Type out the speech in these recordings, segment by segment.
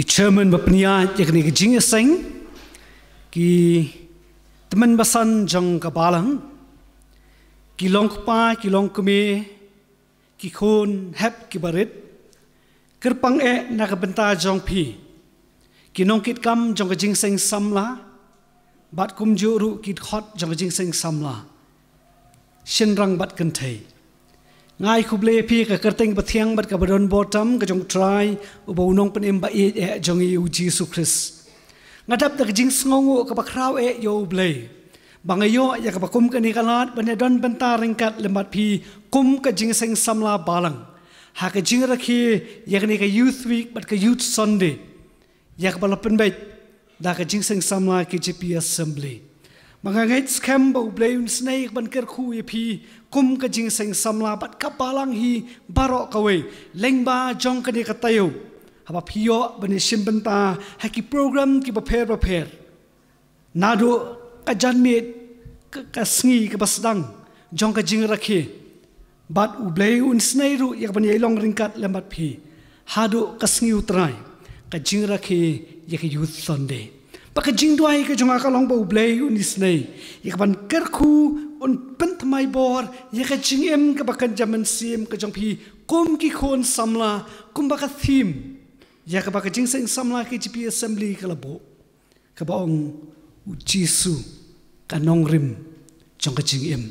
chairman bapnia yakni ke jing sing ki teman basan jong kabalang ki longpa ki longkme ki khon hep ki barit kerpang na ka benta jong pi ki nongkit kam jong ka jing sing samla bat kum juru ki khot jong ka jing sing samla shinrang bat kan thai ngai khuble pi ka kerteng bathiang bat ka badon bottom ka jong try ubo nong penim ba e jong yu Jesus Christ ngadap tak jing sngongu ka bakraw yo ble bangayo ya ka bakum ka ni kalat banedon bentar ringkat lembat pi kum ka jing sing samla balang ha ka jing rakhi ya ni ka youth week bat ka youth Sunday ya ka balapen bait da ka jing sing samla ki GP assembly mangangait scam ba ble snake ban ker khu ye pi kum ka jing sing samla bat ka balang hi barok kawe lengba jong ka ni ka tayo haba pio bani shimbenta haki program ki prepare nado ka janmit ka sngi ka basdang jong ka jing rakhi bat ublei un sneiru yak bani long ringkat lembat phi hado ka sngi utrai ka jing rakhi yak youth Sunday pa ka jing duai ka jong ka long ba ublei un snei yak ban kerku un pentmai bor yak ka jing em ka bakan jaman sim ka jong phi kum ki khon samla kum ba ka theme ya ka baka jing sing samla ki GP assembly ka labo ka baong Jisu ka nongrim jong ka jing em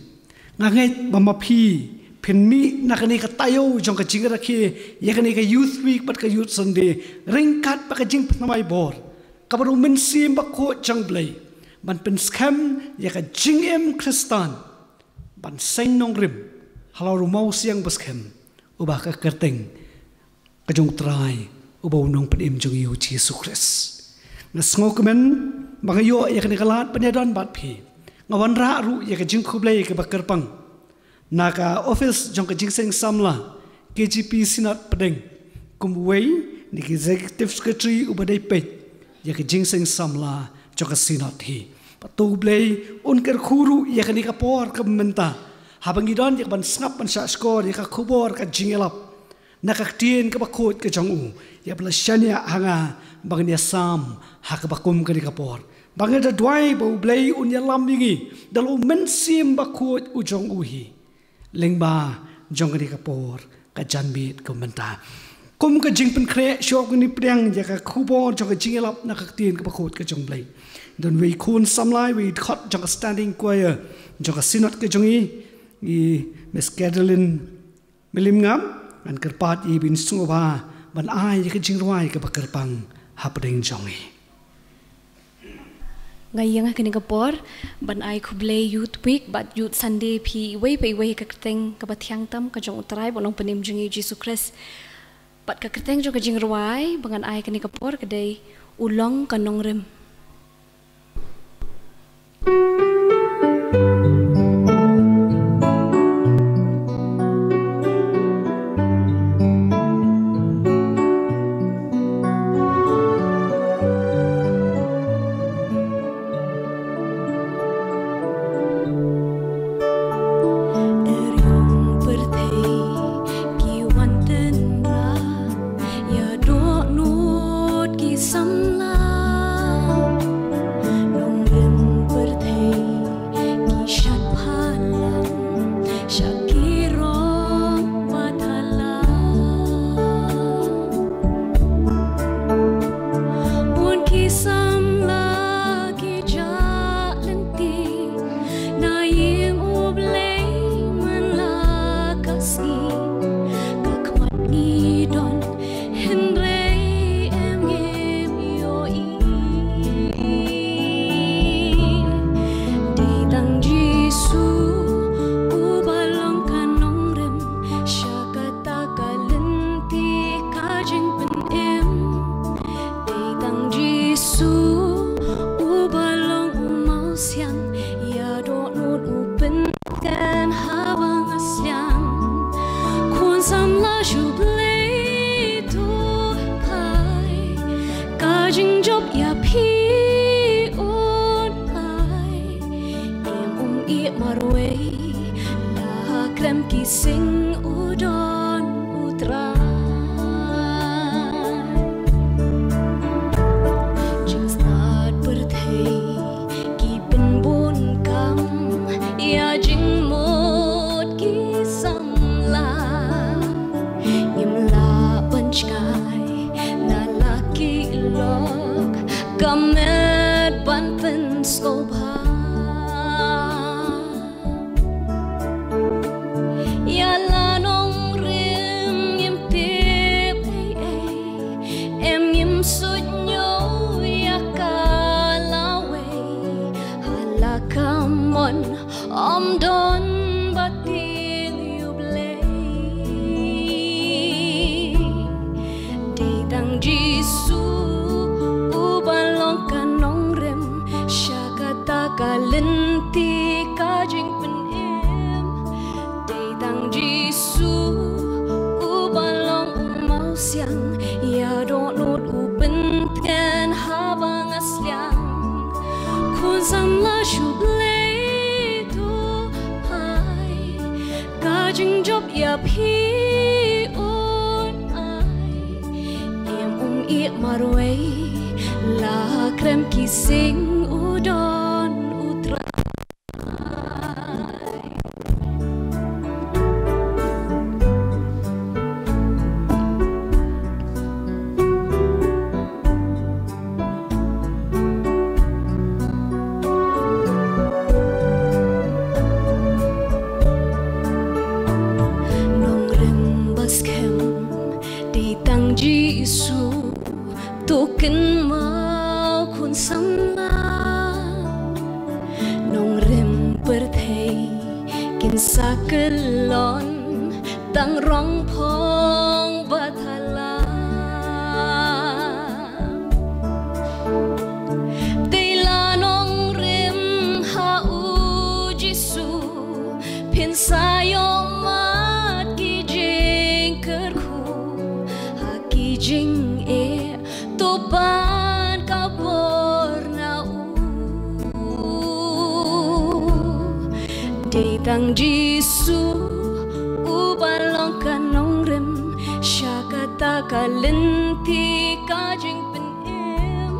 ngangai mamapi penmi nakani ka tayo jong ka jing rakhi ya ka ni ka youth week bat ka youth Sunday ringkat baka jing pnamai bor ka baru mensim bakko jong blai ban pen scam ya ka jing em Kristan ban sing nongrim halau rumau siang baskem ubah ka kerteng ka jong try ubaw nong penim jong yu Jesus Christ nasngok men bangayo ya kani kalat penedon bat phi ngawan ra ru ya ka jing khublei ka bakerpang naka office jong ka jing sing samla KGP sinat pedeng kumwei ni executive secretary ubadai pet ya ka jing sing samla jong ka sinat hi patu blei un ker khuru ya kani ka por ka menta habangidon ya ban snap ban sa score ya ka khubor ka jingelap nakaktiin ka bakut ka jong u ya blasanya hanga bangnya sam hak bakum ka kapor bangnya da dwai bo blei un ya lambingi dalu mensim bakut u jong u hi lengba jong ka kapor ka janbit ko menta kum ka jing pen kre shok ni priang ya ka khubor jong ka jingelap nakaktiin ka bakut ka jong blei don we kun samlai we khot jong ka standing choir jong ka sinot ka jong i Miss Caroline Milim ngam an kerpat i bin sungoba ban ai ka jingruai ka bakerpang hapdeng jongi ngayang kini kapor ban ai khuble youth week bat youth Sunday phi wei ka kerteng ka bathiang tam ka jong utrai bonong penim jungi Jesus Christ bat ka kerteng jong ka jingruai bangan ai kini kapor kedai ulong ka nongrem Sing udon utra tang Giêsu u balong u mau siang ya do not u ben ten habang asliang kun sam la shu ble tu hai ka jing job ya phi on ai em i marway la krem ki sing u don u tra Giêsu token mau kun samla nong rem perthei kin sakelon tang rong phong bathala teila nong rem ha u Giêsu pin sayo mat ki jeng kerku jing e to ban ka borna u de tang Giêsu u balong ka nong rem shakata ka lenti ka jing pen em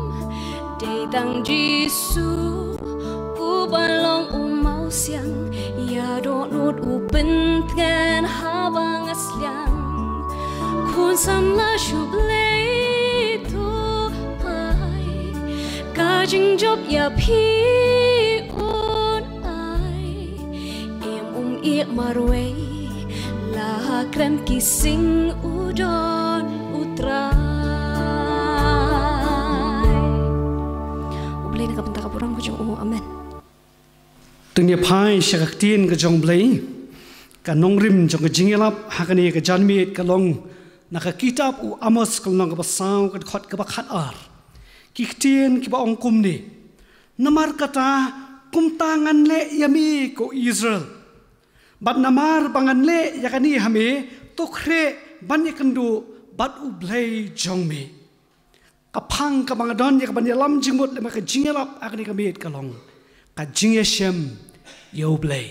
de tang Giêsu u balong u mau siang ya do not u pen ten habang asliang kun sam la shu ble tu ai ka jing job ya phi on ai em i marway la krem ki sing u don u trai u ble na ka penta ka purang ko jong u amen tunya phai shakak tin ka jong ble ka nongrim jong ka jingelap hakani ka janmi ka long naka kitab u Amos kalong ka basaw ka khot ka bakhat ar kiktien ki ba ongkum ni namar kata kumtangan le yami ko Israel bat namar bangan le yakani hame tokre banye kandu bat u blay jongme kapang ka bangadon yak banye lam jingmut le maka jingelap akani ka met kalong ka jingeshem yo blay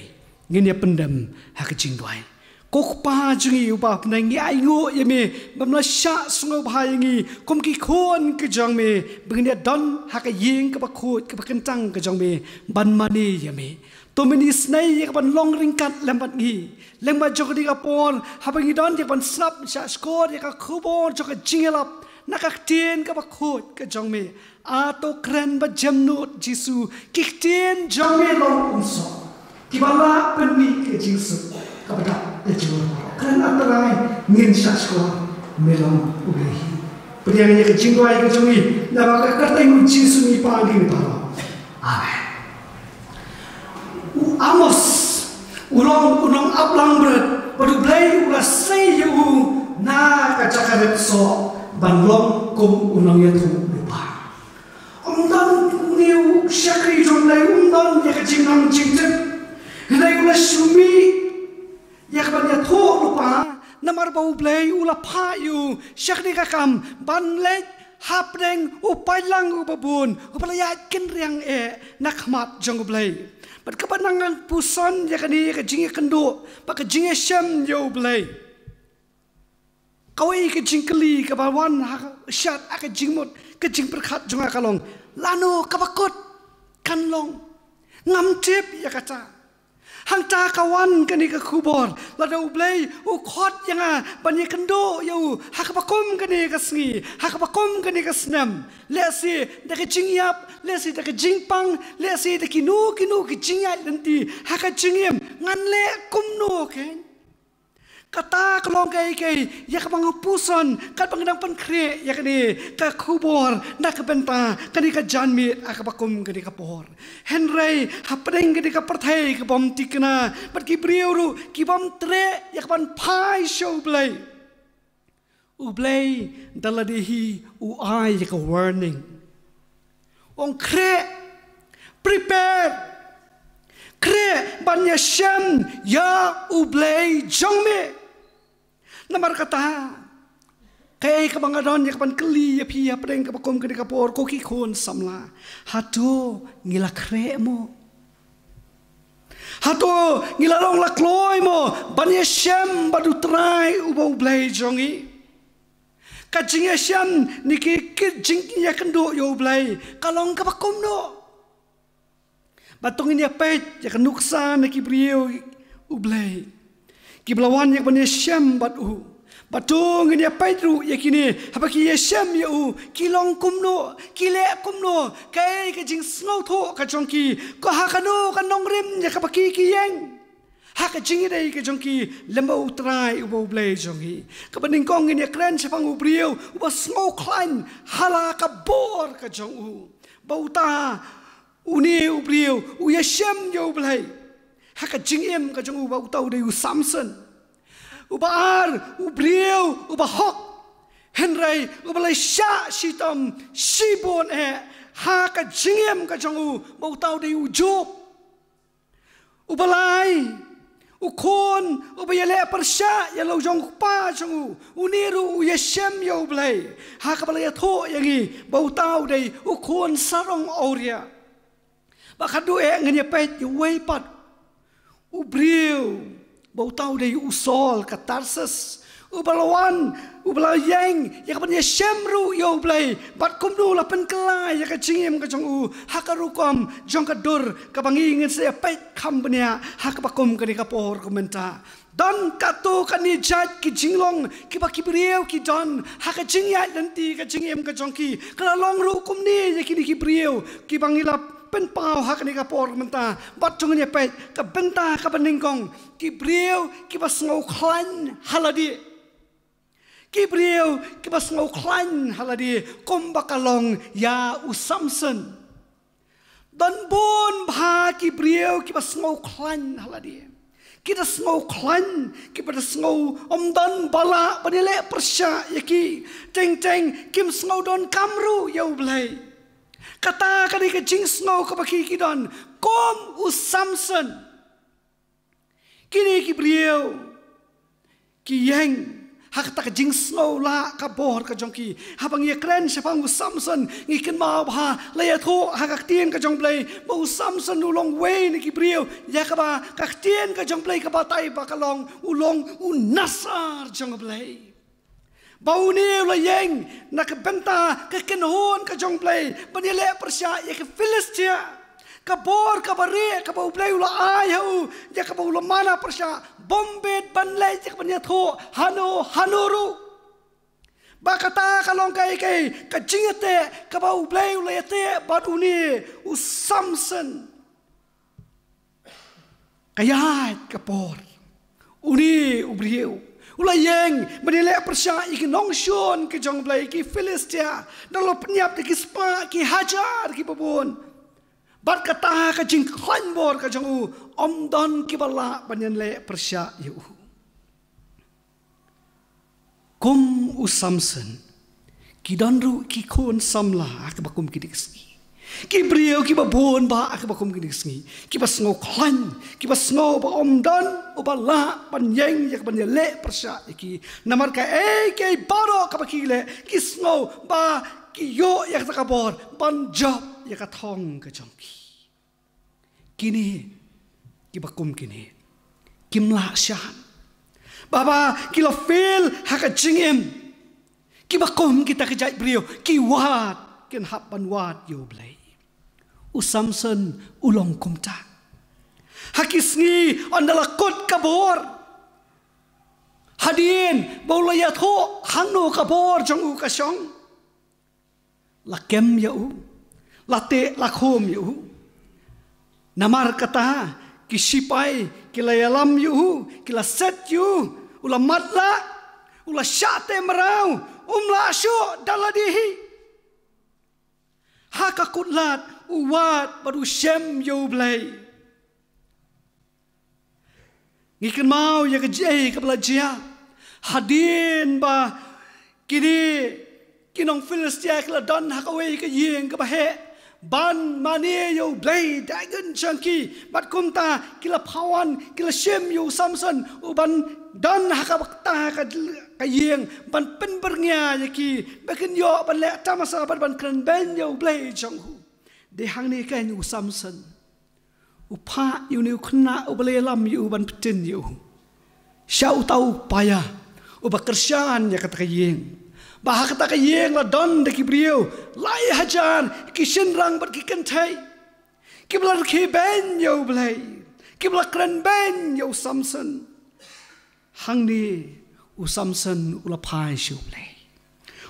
ngin ya pendem hak jingdwai kokpa jungi upa penangi aingo yame bamla sha sungo bhayangi komki khon ke jangme bingnya don haka ying ka bakhut ka bakentang ka jangme banmani yame tomini snai yak ban long ringkat lambat ngi lengba jogdi ka pon habangi don yak ban snap sha skor yak ka khubor jok jingelap nakaktien ka bakhut ka jangme ato kren ba jamnut Giêsu kiktien jangme long unso kibala penni ke Giêsu kapada ejur kan antarai ngin sasko melong ubehi priangnya ke jingwai ke jongi na baka kateng Giêsu ni pagi ni paro amen Amos ulong ablang berat padu blai ula sei yu na ka cakaret so banlong kum unong ya tu lupa dan niu syakri jong lai dan ya ke jingang jingten Hendak ula sumi yak banyak thok lupa namar bau blay ula payu syakni kakam ban lek hapdeng upailang ubabun upalayat ken riang nakmat jong blay bat kapanangan puson yakani ka jinge kendo pak jinge syam yo blay kawai ka jingkeli ka bawan syat aka jingmut ka jing perkhat jong akalong lano kabakot kanlong ngamtip yakata hangta kawan kani ka khubor lada ublay u khot yanga banye kendo yo hakapakom kani ka sngi hakapakom kani ka snam lesi da ka jingyap lesi da ka jingpang lesi da kinu ki jingyai lenti haka jingyem nganle kumno ken kata kelong kai ya ka puson kat pangdang pankre ya kani ka khubor na ka benta kani ka janmi akapakum kani ka por henry hapdeng kani ka perthai ka bom tikna bat ki priuru ki bom tre ya ka ban phai show blay ublay daladihi u ai ka warning on kre prepare kre banya shem ya ublay jongme namar kata kay kabangadon ya kapan keli ya pi ya preng kapakom kedi kapor koki kon samla hatu ngila kre mo hatu ngila long lakloy mo banya shem badu trai uba ublay jongi kajing ya shem niki kajing ya kendo yo ublay kalong kapakom no batong ini apa ya kenuksa niki brio ublay kiblawan ya banya shem batu batong ini apa itu ya kini apa ki ya shem ya kilong kumno kile kumno kai kajing snow tho kajongki ko hakano kanong rim ya kapaki kiyeng hak kajing ini kajongki lembau utrai ubo ublay jongi kabaning kong ini kren sepang ubrio ubo snow klein hala kabor kajong bauta uni ubrio uya shem yo ublay hak kajing em kajong uba utau de Samson uba ar ubrio uba hok henry uba lay sha shitam shibon hak kajing em kajong uba utau de Job uba lay ukon ubayale persya ya lo jong pa jong uniru ya shem yo blay ha ka balaya tho yangi bau tau dei ukon sarong auria bakadu ngene pet yu wei pat ubriu bau tau dei usol ka Tarsus ubalawan ubalayeng ya ka shemru yo blay bat kumnu la pen kelai ya ka jingem ka jong hakarukom jong ka dur ka bangingin se pet kambnya hakapakom ka ni kapor komenta don kato kani jat ki jinglong ki ba kibrieu ki don haka jingya nanti ka jingem ka jong ki kala long ru kumni ya ki kibrieu ki bangilap pen pau hak ni kapor komenta bat jong ni pet ka benta ka beningkong kibrieu ki ba ngau klan haladi Kibrieu kibas ngau klan haladi kombakalong ya Samson dan bon bah kibrieu kibas ngau klan haladi kita ngau klan kipas ngau omdan bala panile persya yaki teng kim ngau don kamru ya ublay kata kadi kajing ngau kabaki kidon kom Samson kini kibrieu kiyeng hak tak jing snow la kabor ka jongki habang ye kren sepang Samson ngiken ma ba laya tho hak tien ka jong play bo Samson ulong we ni kibriu ya ka ba ka tien ka jong play ka ba tai ba kalong ulong unasar jong play bau ni la yeng na ka benta ka ken hon ka jong play banile persya ye ka Philistia kabor kabare kabau play ula ai hu ya kabau ula mana persya bombet banlay jak banya tho hanuru bakata kalong kai kajingate kabau play ula yate baduni Samson kayat kapor uni ubriu ula yeng menile persya iki nongshon ke jong play ki Philistia dalo penyap ki spa ki hajar ki babon bat kata ka jing khan bor ka jong omdon ki bala banyan le persya yu kum Samson ki donru ki kon samla ak bakum ki dikski ki brio ki babon ba ak bakum ki dikski ki bas ngo khan ki bas ngo ba omdon ubala panyeng yak banyan le persya ki namar ka ke baro ka bakile ki ngo ba ki yo yak ka bor ban job ya katong ka jongki kini kibakum kini kimla shan baba kilo feel haka jingem kibakum kita kejai brio kiwat ken hapan wat yo blay Samson ulong kumta hakisngi ondala kot kabor hadin baulaya tho hangno kabor jong u kasyong lakem ya late lakhom yu namar kata kisipai kilayalam yu kila set yu ula matla ula syate merau umla syu daladihi hakakutlat uwat baru shem yu blay ngiken mau ya kejai kabelajia hadin ba kini kinong Philistia kila don hakawe ke yeng ke bahe ban mani yo blay dagen changki bat kumta kila pawan kila shem yo samson uban dan hakabakta ka yeng ban pen bernya yaki bakin yo ban le tamasa ban kran ben yo blay changhu de hang ni kan yo samson upa yo ni khna ublay lam yo ban petin yo syau tau paya ubakersyan ya kata yeng bahak kata yeng la don de kibriu lai hajar kishin rang bat kikentai kiblar ki ben yo blay kiblar kran ben yo samson hang ni u samson ula pai shu blay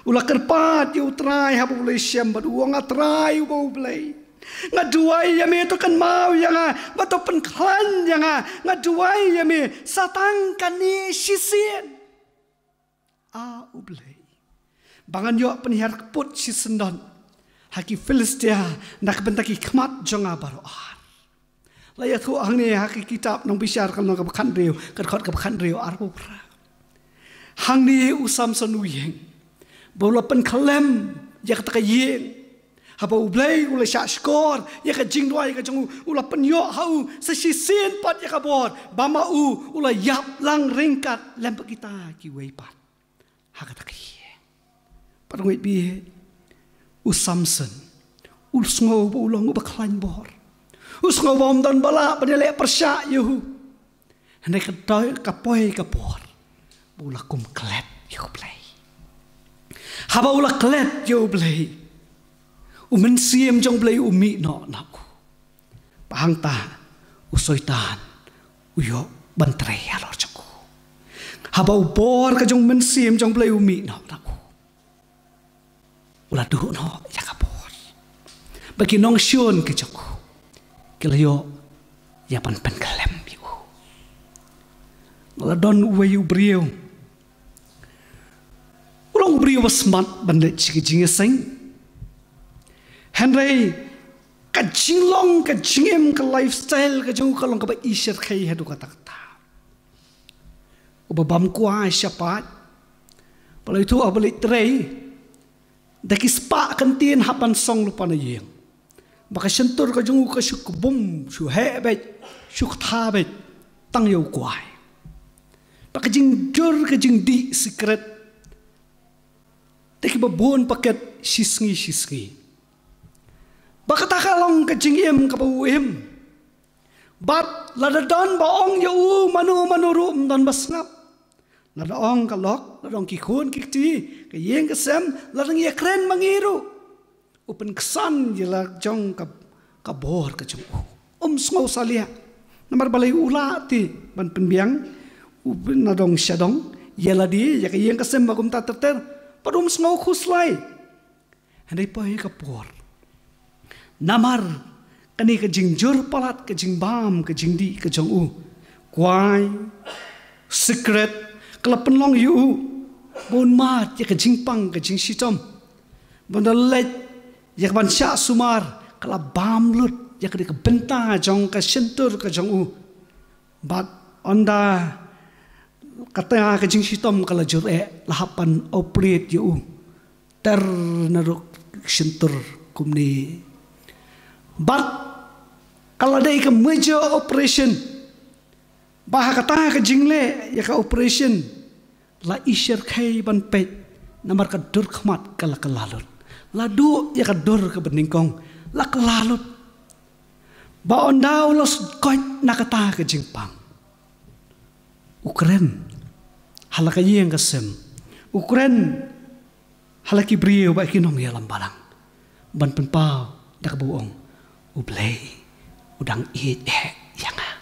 ula kerpat yo trai habu blay syam bat uang atrai u blay ngaduai yami tu kan mau yang batu penklan yang ngaduai yami satang kani sisien u blay bangan yo penihar keput si sendon haki Filistia nak bentaki kemat jonga baroar laya tu ang ni haki kitab nong bisyar kalau nong kebakan riu kerkot kebakan riu arbu pra hang ni usam senuyeng bola pen kalem ya kata yeng haba ublay ula syak skor ya ka jing dua ya ka jong ula pen yo hau sesisin pat ya ka bor bama ula yap lang ringkat lem kita ki weipat hakata ki parangit bihe Samson usngo ulang ubaklan bor usngo bom dan bala penelek persyak yuhu hendak kedai kapoi kapor bula kum klet yu play haba ula klet yu play umen siem jong play umi no naku pahang ta usoitan uyo bantre alor jongku haba ubor ka jong men siem jong play umi no naku ula duh no ya kapor bagi nong syun ke jongku kelayo ya pan kalem yu ula don uwayu brio ulang brio wasmat bandet cikijing sing Henry kajing long kajing em ke lifestyle kajong kalong ka ba isir kay hadu kata ubabam kuah syapat pala itu abalik tray daki spa kantin hapan song lupa na yeng baka sentur kajong ka syuk bum syuk hebet syuk thabet tang yaw kuai baka jing jur kajing di secret daki babon paket sisngi baka takalong kajing em kapauim bat ladadon baong yaw manu rum dan basngap ladong kalok ladong kikun kikti kayeng kesem ladong ya keren mangiru upen kesan jela jong kabor kajong sngo salia namar balai ula ti ban penbiang upen ladong syadong yela di ya kayeng kesem bagum ta terter padum sngo khuslai handai pai kapor namar kani kajing jur palat kajing bam kajing di kajong kwai secret kalau penlong yu bon mat ya kajing pang kajing sitom bon let ya ban syak sumar kalau bam lut ya ke benta jong ka sentur ka jong bat onda kata kajing sitom kalau jure lahapan operate yu ter naruk sentur kumni bat kalau ada ke major operation bah kata kajing le ya ka operation la isyer kai ban pet namar ka dur khmat kala kalalut la du ya ka dur ka beningkong la kalalut ba ondau los koit nakata ka jingpang Ukraine halaka yeng kasem Ukraine halaki brio ba kinong ya lambalang ban penpau dak buong ublay udang it yanga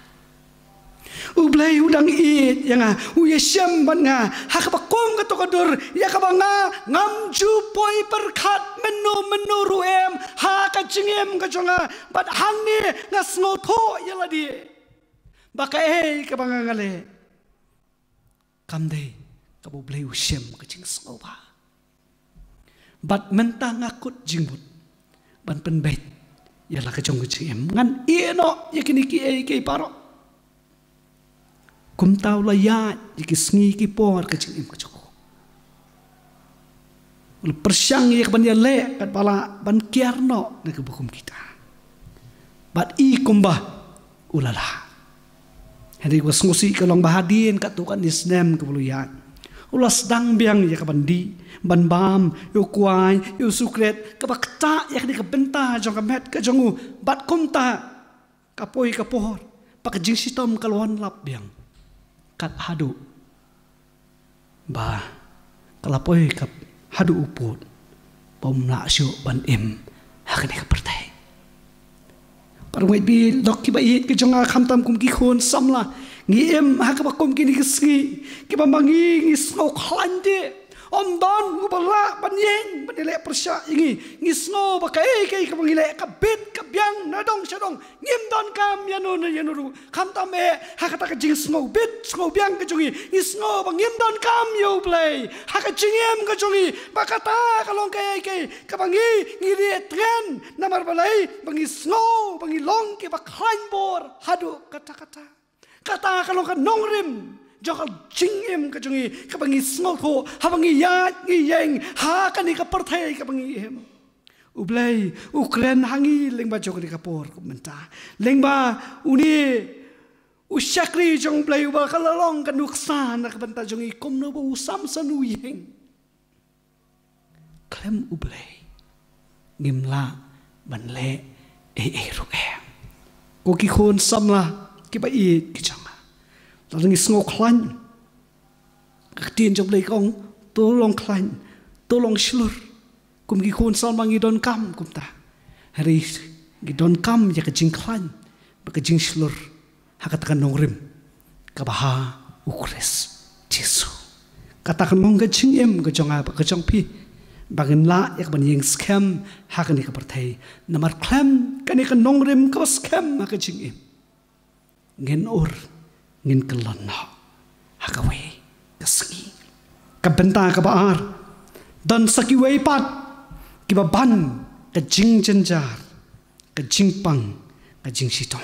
ublay udang it yang uya syam ban nga hakapakom ka to kadur ya ka nga ngamju poi perkat menu ruem ha ka jingem ka jonga bat hangne nga snotho yala di baka ka banga ngale kamde ka ublay usyam ka jing sngoba bat mentang ngakut jingbut ban penbet yala ka jong ka jingem ngan ino yakiniki kay paro kum tau layat jiki sngi ki por kajing im kajoko persyang ia keban le kat bala ban kiarno na kebukum kita. Bat I kumbah ulala. Hari was ngusi kalong bahadin kat tukan isnem kebuluyan. Ulas dang biang ia keban di ban bam yu kuai yu sukret kabakta ia kini kebenta jong kamet ke jongu bat kumta kapoi kapohor pak jing sitom kaluan lap biang kat hadu ba kalapoi kap hadu uput pom na syo ban im hakani ka pertai parung bi dok ki ba it ki jonga khamtam kum ki khon samla ngi em ha ka bakom ki ni ki ki ba mangi ngi sno khlande om don ubala ban yeng ban le persya ingi ngi sno ba kai kai ka mangi le ka bit ka biang na dong shadong ngim don kam yanu na yanu khamtam e ha ka ta ka jing sno bit sno biang ka jongi ngi sno ba ngim don kam yo play ha ka jingem ka jongi ba ka ta ka long kai kai ka bangi ngi re tren namar balai bangi sno bangi long ki ba khain bor hadu kata kata kata kalau ka nongrim jokal jingem ka jongi ka bangi sno tho ha bangi ya ngi yeng ha ka ni ka perthai ka bangi em ublai ukren hangi lengba jokri ka por ko menta lengba uni usyakri jong blai ba kalalong kan nuksan ka benta jongi kom no bu sam sanu yeng klem ublai ngimla ban le ru ko ki khon samla ki ba I ki changa lang sngo khlan ka tin jong blai kong to long khlan to long shlur kum ki khon sam mangi don kam kum ta hari gi don kam ya ka jing khlan ba ka jing shlur ha ka ta nongrim ka ba ha ukres jesu kata kan mong ka jing em ka jonga ba ka jong pi bagin la yak ban yeng scam ha ka ni ka perthai namar khlam ka ni ka nongrim ka scam ma ka jing em ngin or ngin kelon ha ka we ka ski ka benta ka baar dan saki we pat ki ba ban ka jing jenjar ka jing pang ka jing sitom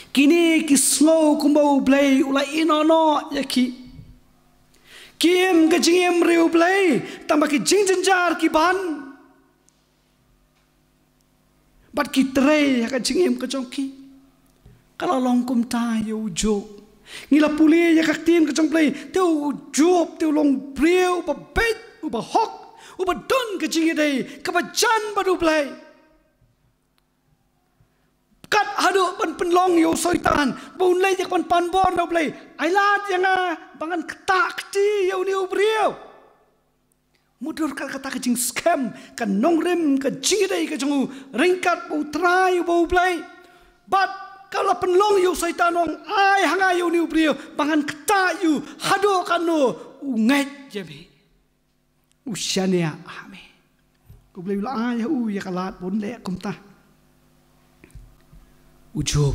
kini ki slow kumbo play ula inono yaki kim ka jing em reu play tambah ki jing jenjar ki ban bat ki tre ka jing em ka jongki kalau long kum ta yo job ngila puli ya kak tin ka jong play teu job teu long breu ba bet ba hok ba don ka jing dei ka ba jan ba du play kat hadu ban penlong yo soitan bun lei jak pan pan bon do play ai lat yang bangan ketak ti yo ni breu mudur kal kata ka jing scam ka nongrem ka jing dei ka jong ringkat bu try bu play but kalau penlong yu saitanong ai hanga yu niu brio bangan keta yu hado kano ungai jabi usyania ame ku beli ula ai ya kalat bon le kumta ujub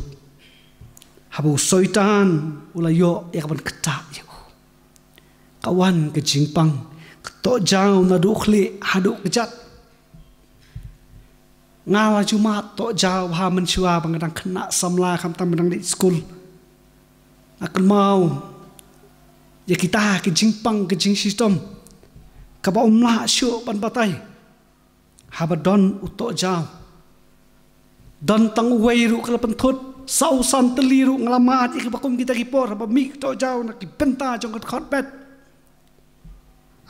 habu saitan ula yo ya kaban keta yu kawan ke jingpang ketok jauh na dukhli hadu kejat ngala cuma tok jauh ha mencua bangadang kena samla kam tam benang di school akan mau ya kita ke jingpang ke jing sistem ka ba umla syu ban batai ha ba don utok jauh don tang weiru kala penthut sau san teliru ngalamat ik bakum kita kipor ba mi tok jauh nak benta jong khot bet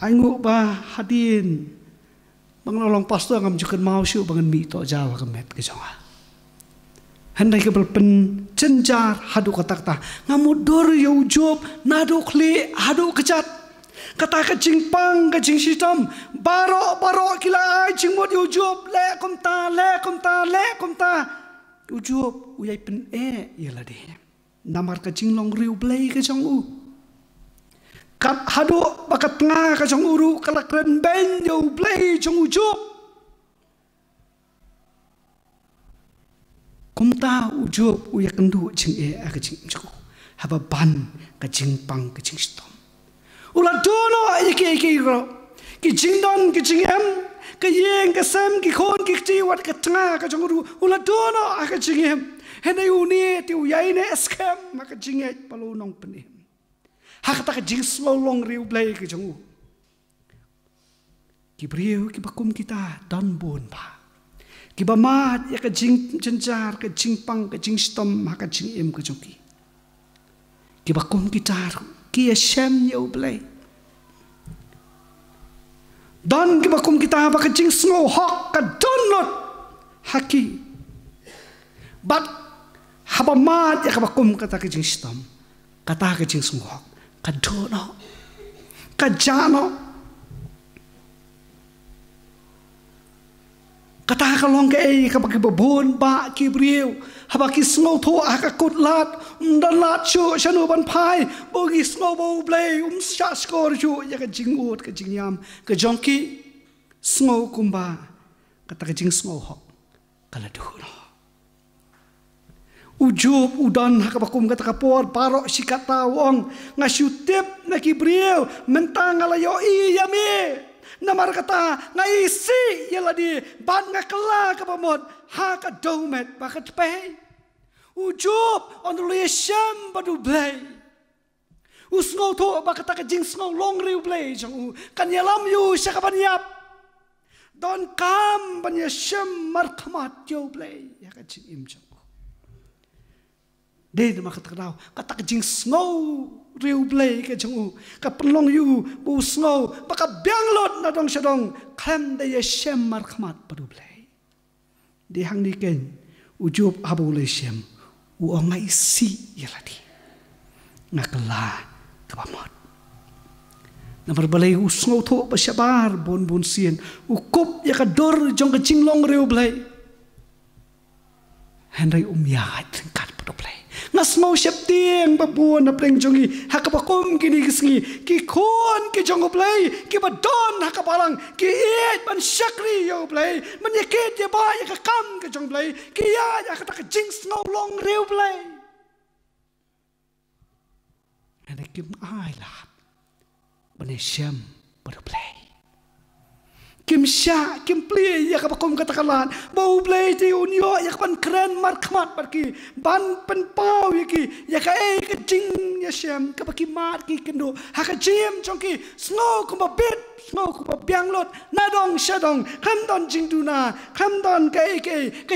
aingu ba hadin Bang pastor ngam jukan mau syu bangan mi to jawa kemet ke jonga. Handai ke belpen cenjar hadu kata-kata ngamudur yo job nadu kli hadu kecat kata ke jingpang ke jing sitam baro kila ai jingmot yo job le komta yo job uyai pen yala de namar ke jinglong riu blai ke jong u kat hadu bakat tengah ka jong uru kala kren ben yo play jong ujuk kumta ujuk uya kendu jing ka jing joko haba ban ka jing pang ka jing stom ula dono iki ro ki jing don ki jing em ka yeng ka sam ki khon ki ti wat ka tengah ka jong uru ula dono ka jing em henai uni ti uyai ne scam ma ka jing palu nong pen hak tak jing slow long riu blai ke jongu Kibriu kibakum kita don bon ba. Kibamat ya ka jing jenjar ka jing pang ka jing stom ha ka jing im ka joki. Kibakum kita ki Hashem ya ublay. Don kibakum kita ba ka jing snow hok ka don not haki. But habamat ya kibakum kata ka jing stom kata ka jing snow hok ka don no ka jano. Kata kalong ke kapag babon ba kibriu habaki snow to akakut lat dan lat chu shanu ban pai bogi snow bo blay sha skor chu ya ka jingut ka jingyam ka jonki snow kumba kata ka jing snow hok kala duno ujub udan hakabakum kata kapor parok sikata wong ngasyutip na kibriu mentang alayo iyami namar kata ngaisi yaladi ban ngakela kapamot ha ka domet bakat pe ujub onuli sham badu blay usno to bakata ka jing sno long riu blay jang kan yalam yu shakaban yap don kam ban yasham markhamat yo blay ya ka jing im jang de nama kata ka jing snow riu blay ke jang ka penlong yu bu snow baka bianglot na dong sadong klem de yeshem markhamat padu blay di hang ni ken ujub abu le shem u ongai si yaladi ngakala kabamot namar balay u snow to basyabar bon bon sien u kup ya ka dor jong ka jinglong riu blay henry ya tingkat padu blay nas mau siap tiang babuan na pleng jongi hakapakum kini kisngi ki kon ki jongo play ki badon hakapalang ki it ban syakri yo play menyekit ya ba ya kam ki jong play ki ya kata ka jing snow long rew play and kim ai la ban syam pada play kim sya kim play ya kapakum katakalan bau play ti unyo ya kapan keren markmat barki ban pen pau ya ki ya ka ka jing ya syam kapaki mat ki kendo ha ka jim chongki snow kumba bit snow kumba bianglot nadong shadong kam don jing duna kam don ka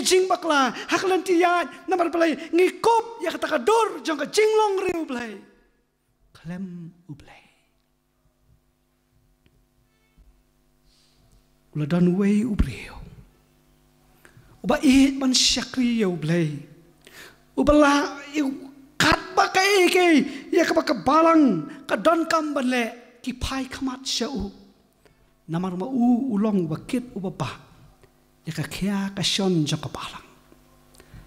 jing bakla ha kalanti ya namar play ngikup ya kata kadur jong ka jinglong riu play klem ublay ula dan way ubriyo uba it man syakri ya ublay ubala kat bakai ke ya ka balang ka don kam banle ki pai khamat syau namar ma ulong bakit ubaba ya ka khia ka shon ja ka balang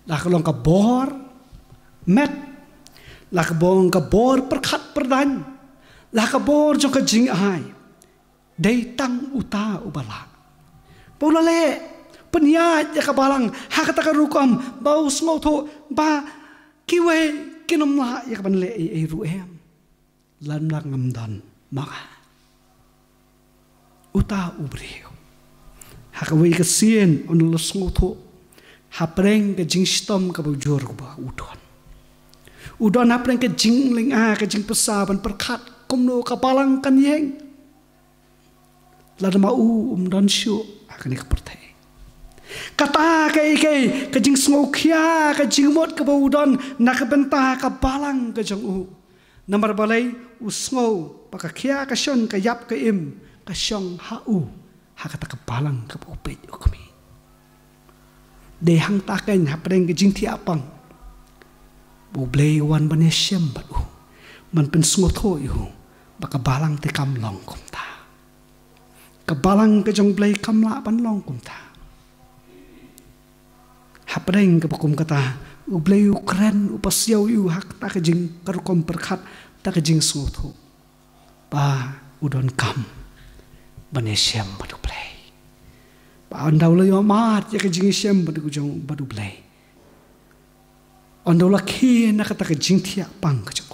la ka long ka bor met la ka bong ka bor perkhat perdan la ka bor jo ka jing ai dei tang uta ubala Paulale penyat ya kabalang hakata karukam bau smoto ba kiwe kinomla ya kaban le ai ruem lan nak ngamdan maka uta ubrio hakawe kasien onul smoto hapreng ke jingstom ka bujur ba udon hapreng ke jingling ka jing pesaban perkat komno kabalang kan yeng ladma dan syu akan ikhpertai kata ke jing smokia ke jing mot ke baudon nak bentah ke balang ke jong namar balai usngo paka kia ke shon ke yap ke im ke shong hau hakata ke balang ke bopet ukmi de hang taken hapreng ke jing tiapang bo blay wan baneshem batu man pen sngoto yu baka balang te kam long kumta kabalang ke jong blay kamla pan long kumta hapreng ke bakum kata ublay ukren upasyaw yu hak ta ke jing karukom perkat ta ke jing sngoto pa udon kam baneshem batu blay pa andaw la yo mat ya ke jing shem batu jong batu blay andaw la ki na kata ke jing tia pang ke jong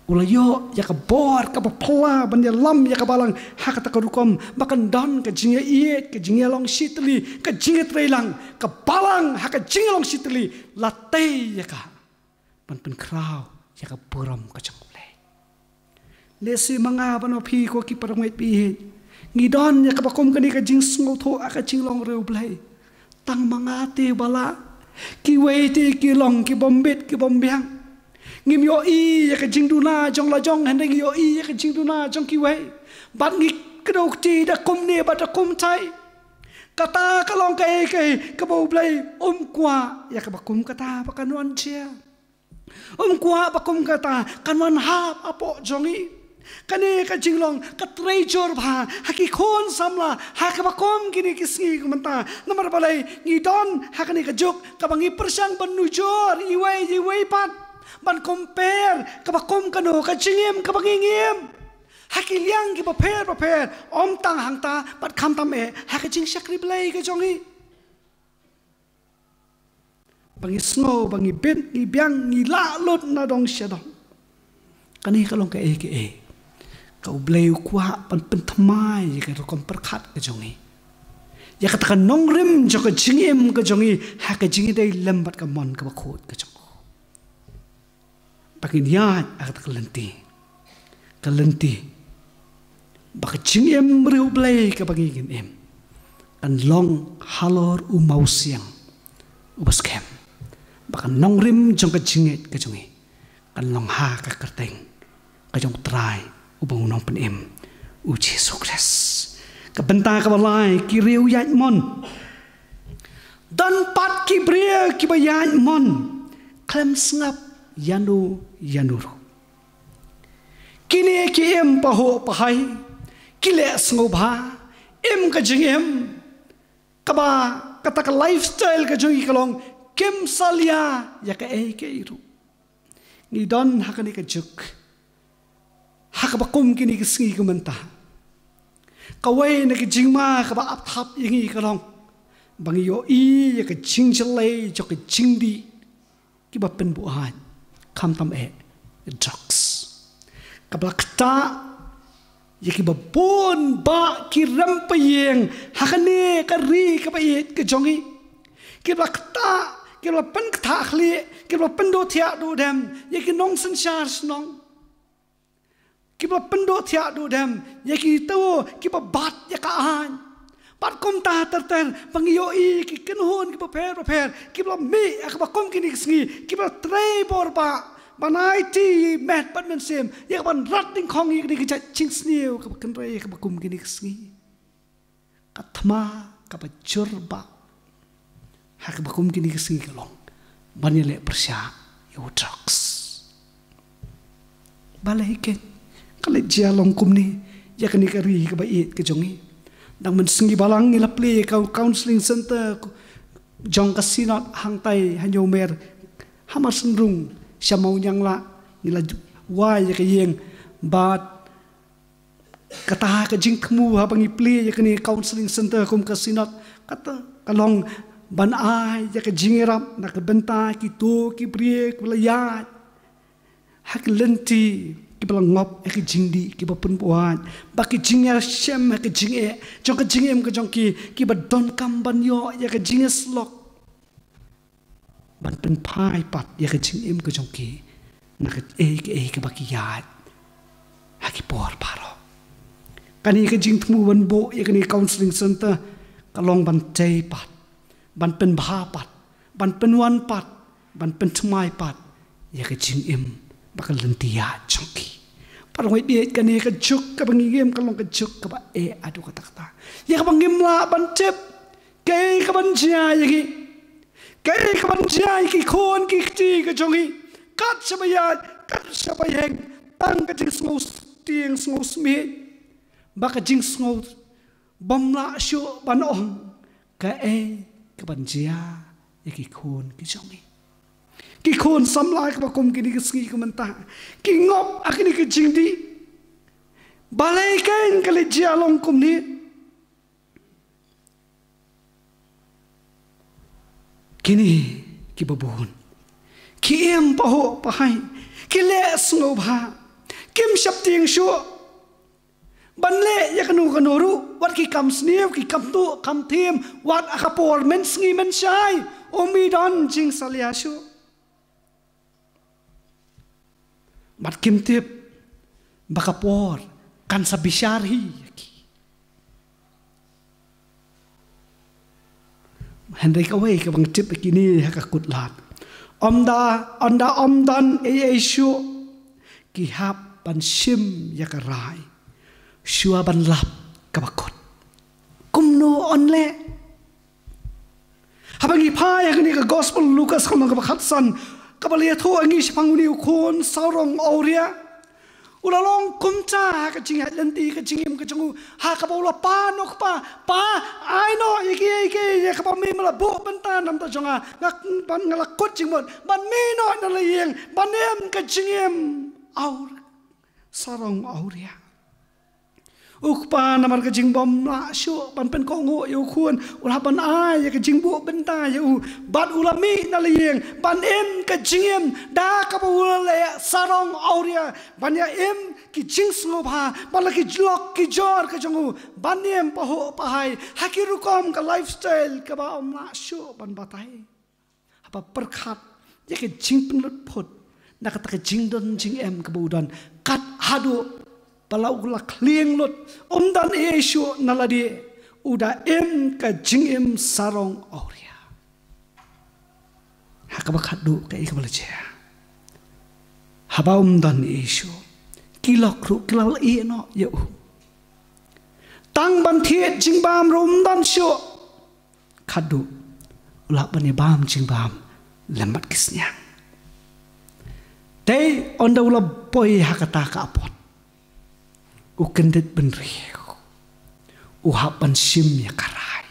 ulayo ya ka bor ka pala ban ya lam ya ka balang ha ka takurukom bakan don ka jinga iet ka jinga long sitli ka jinga trelang ka balang ha ka jinga long sitli latte ya ka ban pen kraw ya ka puram ka changle lesi manga ban pi ko ki paramait pi ngidon ya kapakom kani ka jing sngo tho aka jing long reu blai tang mangate bala ki wei ki long ki bombet ki bombyang ngim yo i ya ka jing duna jong la jong han yo i ya ka jing duna jong ki wei bat ngi kedok ti da kom ne bat da kom tai kata kalong kai ka bo blai kwa ya ka bakum kata pakanuan chia kwa bakum kata kanwan hap apo jongi kane ka jinglong ka treasure bha haki khon samla ha ka bakom kini kisngi kumanta namar balai ngi don ha kani ka juk ka bangi persang banujor iwai pat ban compare ka bakom kano ka jingem ka bangi ngem haki liang ki paper om tang hang ta pat kham tam e ha ka jing sakri blai ka jongi bangi snow bangi ben ngi biang ngi la lot na dong shadong kani ka long ka e kau blai kwa pan pentamai ka rokom perkhat ka jongi ya katakan nongrim jo ka jingem ka jongi ha ka jingi dai lembat ka mon ka bakhot ka jong pakin ya ak kalenti baka jingem riu blai ka bagi gin em kan long halor u mausiang u baskem baka nongrim jong ka jinget ka jongi kan long ha ka kerteng ka jong trai ubang nong pen em u Jesus Christ ka benta ka balai ki riu yat mon dan pat ki bria ki bayat mon klem sngap yanuru kini ki em paho pahai kile sngoba em ka jingem kaba kata ka lifestyle ka jongi kalong kem salia ya ka ke iru ni don hakani ka juk hakabakum kini kisngi kumanta kawai na kijingma kaba apthap yangi kalong bangi yo i ya ka jingjale jo ka jingdi kiba penbuhan kam tam drugs kablakta ya kiba bon ba kiram payeng hakane kari kaba it ka jongi kiblakta kibla pen kta khli kibla pendo thia do dem ya ki nong san shar snong kibla pendo thia do dem yaki to kiba bat ya ka an pat kom ta ter pangiyo i ki kenhon kiba per kibla mi akba kom kini sngi kibla trei bor ba banai ti met pat men sem ya ban rat ding khong i ki cha ching sniu ka kan rei ka kom kini sngi katma ka ba jurba ha ka kom kini sngi kalong ban le persya yo drugs balai ken kali jia long kum ni ya kani kari ka bait ke jongi dang men sengi balang ni laple ka counseling center jong ka sinot hang tai hanyo mer hamar senrung syamau nyang la ni la wa ya ka yeng bat kata ka jing khmu ha bangi ple ya kani counseling center kum ka sinot kata kalong ban ai ya ka jingerap na ka benta ki to ki prie kulayat hak lenti kiba ngop ek jingdi kiba penpuan baki jingya shem ek jinge jong ka jingem ka jong ki kiba don kam ban yo ya ka jinge slok ban pen pai pat ya ka jingem ka jong ki na ka ka baki yat haki por paro kani ka jing thmu ban bo ya kani counseling center kalong ban tei pat ban pen bha pat ban pen wan pat ban pen thmai pat ya ka jingem bakal lentia chongki parang wait kani ka juk ka bangigem kalong ka juk ka ba adu ka takta ya ka bangim la ban tip kay ka ban jia yaki kay ka ban jia yaki khon ki ti ka jongi kat sabayang tang ka jing smos tieng smos me ba ka jing smos bom la shu ban ong ka ban jia yaki khon ki jongi ki khon samla ka bakom kini ka sngi ka manta ki ngop akini ka jingdi balai kain kali jialong kum ni kini ki babun ki em paho pahai ki le sngo bha kim shap tieng shu ban le ya kanu kanuru wat ki kam snew ki kam tu kam them wat akapor men sngi men shai omi don jing salia shu mat kim tip bakapor kan sabishari yaki Henry kawai ka bang tip kini hakakut lat. Omdan Yesu ki hap ban sim yakarai. Shua ban lap kabakot. Kumno onle. Habangi pa yakni ka gospel Lucas kamang kabakatsan kabalia tho angi sipanguni ukon saurong auria. Ulalong kumta ka jingat lenti ka jingim ka jungu ha ka baula pa nok pa ai no iki ka pa mi mala bu benta nam ta jonga ngak ban ngalakot jingmon ban mi no na leyeng banem ka jingim aur sarong auria ukpa namar ka jingbom la shu ban pen kongo yu khun ula ban ai ka jingbu benta yu ban ulami na leyeng ban em ka jingim da ka baula le sarong auria ban ya em ki jings ngobha bala ki jlok ki jor ka jongu banem paho pahai hakirukom ka lifestyle ka ba omla shu ban batai apa perkhat ya ke jingpen lut phot na ka ta jingdon jing em ka budan kat hadu bala ula klieng lut omdan Yesu naladi uda em ka jing em sarong auria hakabakhat du ka ikabala je haba omdan Yesu kilok ru kilal i no yu tang ban thiet jing bam rum dan shu khadu ula ban bam jing bam lemat kisnyang dei onda ula boy hakata ka apot ukendet ben riu uhap ban sim ya karai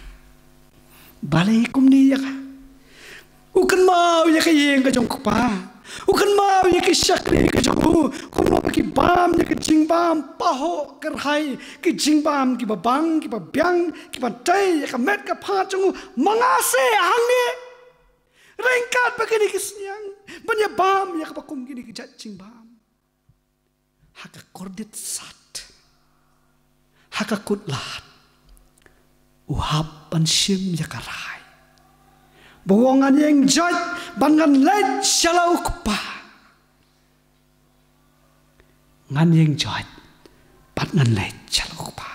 balai kumni ya ka uken mau ya ka yeng ka jong pa ukan mau ya ki syakri ka jabu kumno ki bam ya ki jing bam paho kerhai ki jing bam ki babang ki babyang ki patai ya ka met ka pha chung mangase angni rengkat begini ki siang banya bam ya ka pakum gini ki jing bam haka kordit sat haka kutlat uhap ban sim ya karai bawongan yang jaj bangan lej shalau kupa ngan yang jaj bangan lej shalau kupa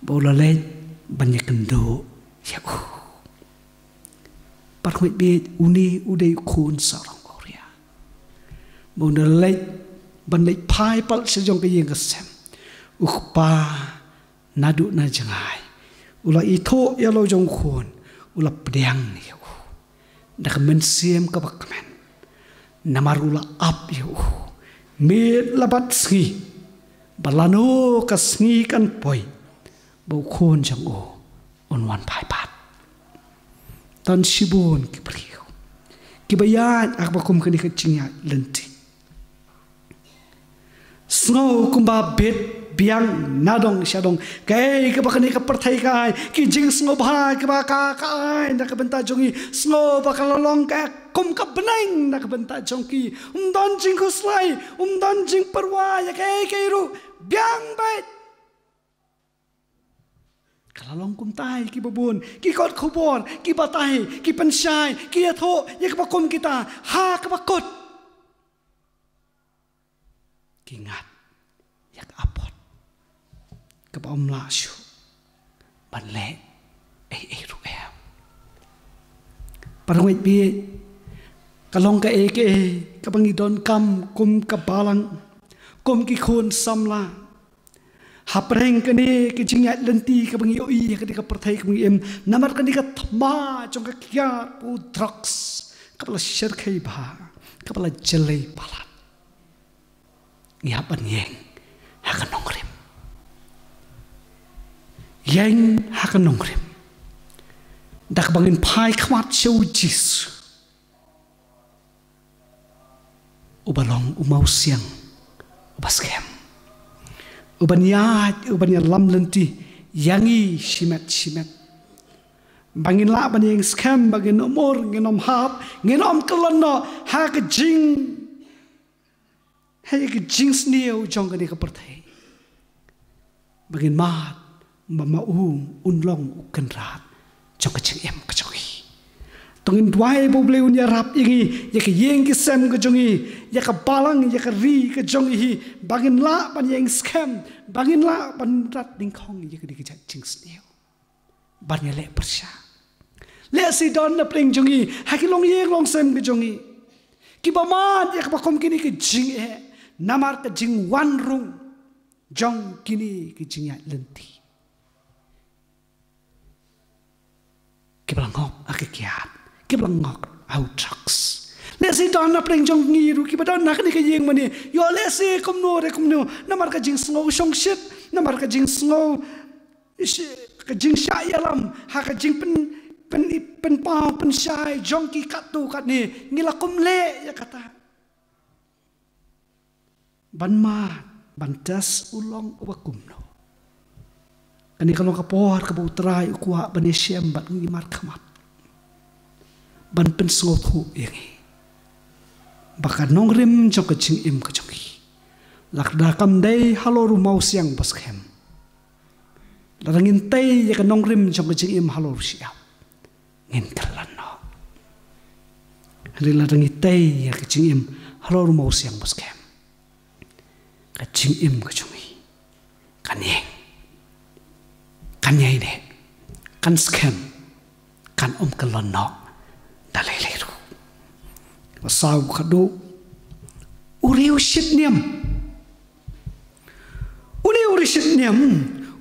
bola lej banyak kendo ya parwit bit uni udai kun sarang korea bola lej ban lej pai pal sejong ke yang kesem ukpa nadu na jangai ula ito ya lo jong kun ula pedang ni dak men siem ka bakmen namarula ap yu me labat sgi balano ka sgi kan poi bo khon jang o on wan pai pat tan sibon ki priu ki bayan ak bakum kani ka chinya lenti snow kumba bet biang nadong syadong kai ka bakani ka perthai kai ki jing sngo bha ka ba ka ai na ka benta jongi sngo ba ka lolong ka kum ka benang na ka benta jongki don jing kuslai don jing perwa ya kai ru biang bait kalalong kum tai ki babun ki kot khubor ki batai ki pensyai ki atho ya ka bakum kita ha ka bakot ki ngat ya ka apot kabom la shu ban le ai ru em parwit bi kalong ka ke kabangi don kam kum kabalang kum ki khun samla hapreng kani ki jingat lenti kabangi oi ka ka perthai kabangi em namar kani ka thma jong ka kya pu drugs kapala shir khai bha kapala jelai palat ya ban yeng ha nongrim yang hakan nongrim dak bangin pai khwat show jis ubalong umau siang ubaskem ubanya lam lenti yangi shimet bangin la bani yang scam bangin umur ngenom hap ngenom kelono ha ke jing sneo jong ka perthai bangin mat mama unlong ukenrat jong ka em ka jongi tongin dwai bo ble unya rap ingi ya ka yeng ki sem ka jongi ya ka balang ya ka ri ka jongi hi bangin la ban yeng scam bangin la ban rat ding khong ya ka di ka jing sneo ban ya le persya le si don na pring jongi hakilong yeng long sem ke jongi ki baman ya ka kom kini ke jing namar ka jing wan rung jong kini ke jing ya lenti ki blangok akikiat ki blangok au trucks le si don na pring jong ngi ru ki badon na kini ke yeng mani yo le si kom no namar ka jing sngo shong shit namar ka jing sngo ka jing sha yalam ha ka jing pen pau pen shai jongki katu kat ni ngilakum le ya kata ban bantas ulong wakum no kani kalau kapor ka butrai ukwa ban syem ban ngimar khamat ban pen sothu yengi baka nongrim jok jing im ka jongi lakda kam dei haloru mau siang baskem larangin tei ya ka nongrim jok jing im haloru siap ngin kalan no rila rangi tei ya kacing im haloru mau siang baskem kacing im kacungi kanyeng kanyai ne kan skem kan kalan no daleleru pasau kado uriu shitniam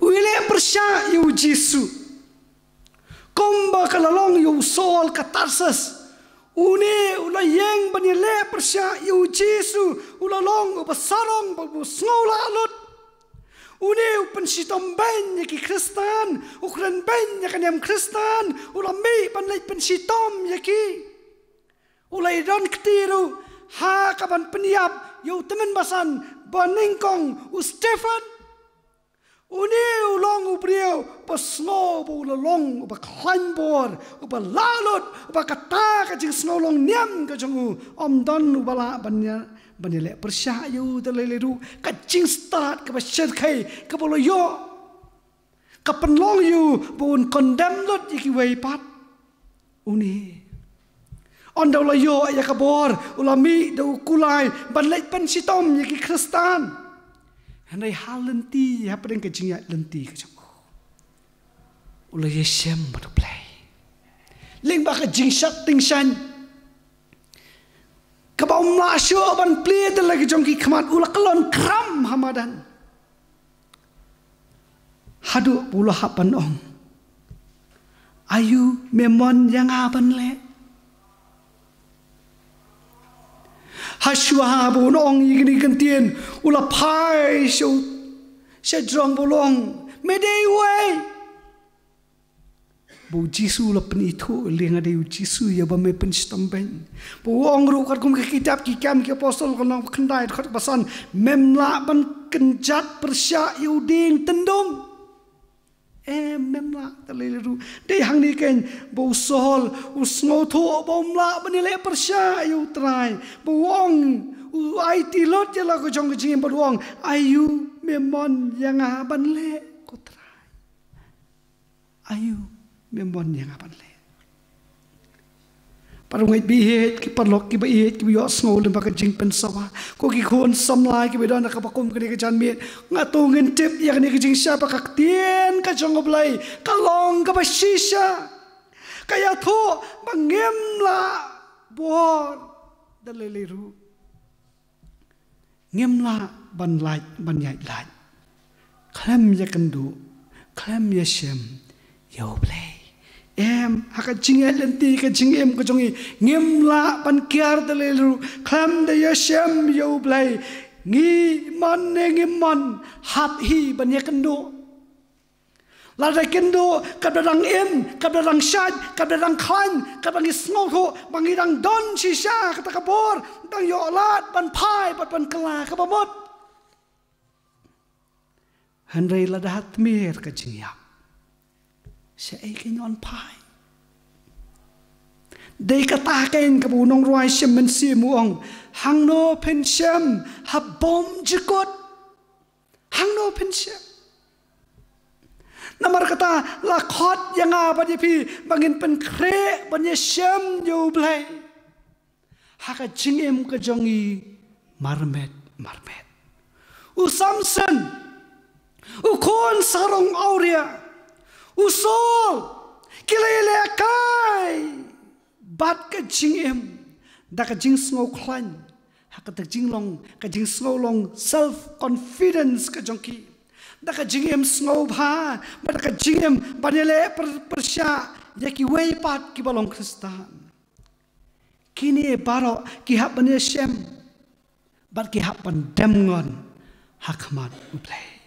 uile persya yu jisu komba kalalong yu sol katarsas une ula yeng bani le persya yu jisu ula long basarong babu sngola alut une upen sitom ben yaki kristan ukran ben yakanyam kristan ula mi ban lay pen sitom yaki ula idon ktiru ha kaban peniap yu temen basan baningkong u Stefan uni ulong ubriu pasno bu ulong uba khanbor uba lalut uba kata ka jing sno long niam ka jongu omdon ubala banya banile persyayu daleleru ka jing start ka basher khai ka bolo yo ka penlong yu bun condemn lot iki wei pat uni on daw layo ya ka bor ulami daw kulai banlai pen sitom yaki kristan Handai hal lenti, apa yang kecingnya lenti kecangku. Ulah yesem berplay. Leng baka jingsat tingsan. Kabau masuk ban play lagi jongki kemat ulah kelon kram hamadan. Hadu ulah hapan ong. Ayu memon yang aban le. Haswa bu nong yigini kentien ula pai sya drong bolong medei way bu jisu la pen itu lenga de jisu ya ba me pen stamben bu ong ru kat kum ke kitab ki kam ki apostol kon khandai khat pasan memla ban kenjat persya yuding tendung memla taleleru de hang ni ken bo sol usngo tho bomla banile persya yu trai buong u IT lot jela ko jong jing buong ayu memon yang aban le ko trai ayu memon yang aban le parungai bihet ki parlok ki bihet ki yo sngo le baka jing pen sawa ko ki khon samlai ki bedon ka pakum ki jan mit ngatu ngin tip ya ni ki jing sha pa ka tien ka jong oblai ka long ka ba shisha kaya tho bangem la bor daleleru ngem la ban lai ban yai lai klam ya kandu klam ya shem yo oblai haka jinge lenti ka jingem ko jongi ngimla pan kiar dalelu klam de yashem yo blai ngi man ngimon hap hi ban yakendo la da kendo kadang kadang shad kadang khan kadang isngo ho bangirang don shisha kata kabor tang yo lat ban pai ban kala ka bamot handai la da hat mir ka jingya sẽ cái nhon pai đây cái ta cái cái bù nong roi xem mình xì muong hang no pen xem hab bom jikot hang no pen xem namar kata la khot yang apa dia pi bangin pen kre banye xem yo blai haka jingem ka jongi marmet u Samson u kon sarong auria usol kilele kai bat ka jing em da ka jing sngo klan ha ka jing long ka jing sngo long self confidence ka jongki da ka jing em sngo bha ba da ka jing em banele persya ya ki wei pat ki balong kristan kini baro ki hap bane shem bat ki hap ban dem ngon hakmat uplay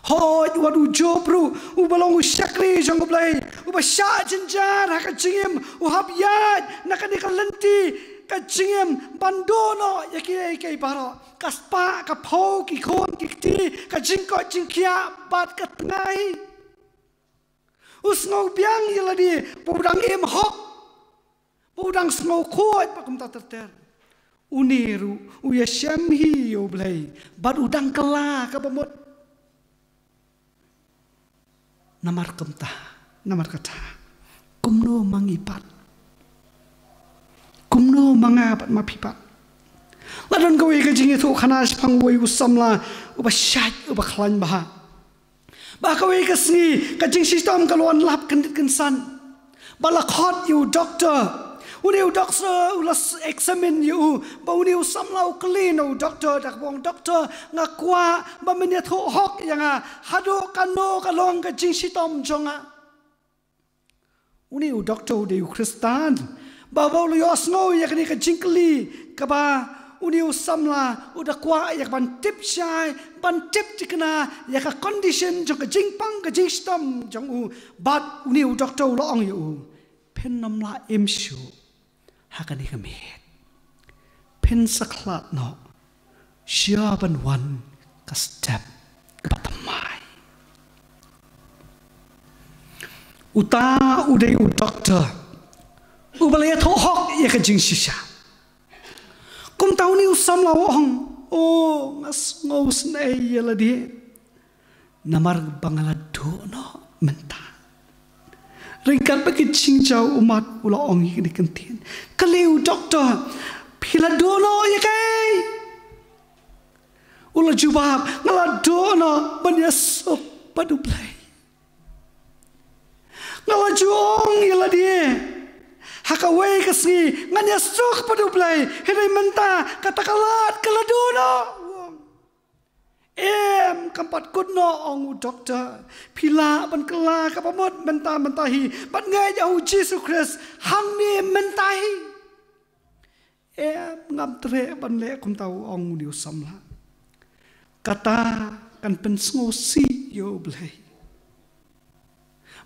hoi wadu jopru u balong shakri jong uplay u ba sha jinjar hak jingem u hap yad nakani kalenti ka jingem bandono ya ki baro kaspa ka phau ki khon ki ti ka jingko jingkia bat ka tngai usngau biang yeladi pudang em hok pudang sngo khoi pakum ta ter uniru uya syamhi yo blai bat udang kela ka pamot namar kemta namar kata kumno mangipat kumno mangapat mapipat ladon gawe ka jingi thu khana pang wei usamla uba shat uba khlan bah kawe ka sngi ka jing system ka lon lap kan san bala khot you doctor Uni doctor ulas examine you, ba uni usamlau clean doctor dak bong doctor ngakwa ba menya tho hok yanga hado kano kalong ka jing sitom jonga. Uni doctor de Kristan ba ba lu yosno yakni ka jingkli ka ba uni usamla udakwa yak ban tip shai ban tip tikna yak condition jong ka jingpang ka jing sitom jong u bat uni doctor lo ong you pen namla imshu hakani kamet pen saklat no syaban wan ka step katamai uta uday u doctor ubalaya tho hok ya ka jing shisha kum taw ni usam la wong o ngas ngos nei yala di namar bangala do no menta ringkat bagi cincau umat ula ongi di kentien kaliu doktor pila dono ya kai ula jubab ngala dono banyasuk padu play ngala juong yala dia hakawai kasih nganyasuk padu play hirai menta katakalat kala dono kampat kudno ongu doktor pila ban kela kapamot menta mentahi ban ngai jauh Jesus Christ hang ni mentahi ngam tre ban le kum tau ongu diu samla kata kan pensngo si yo blai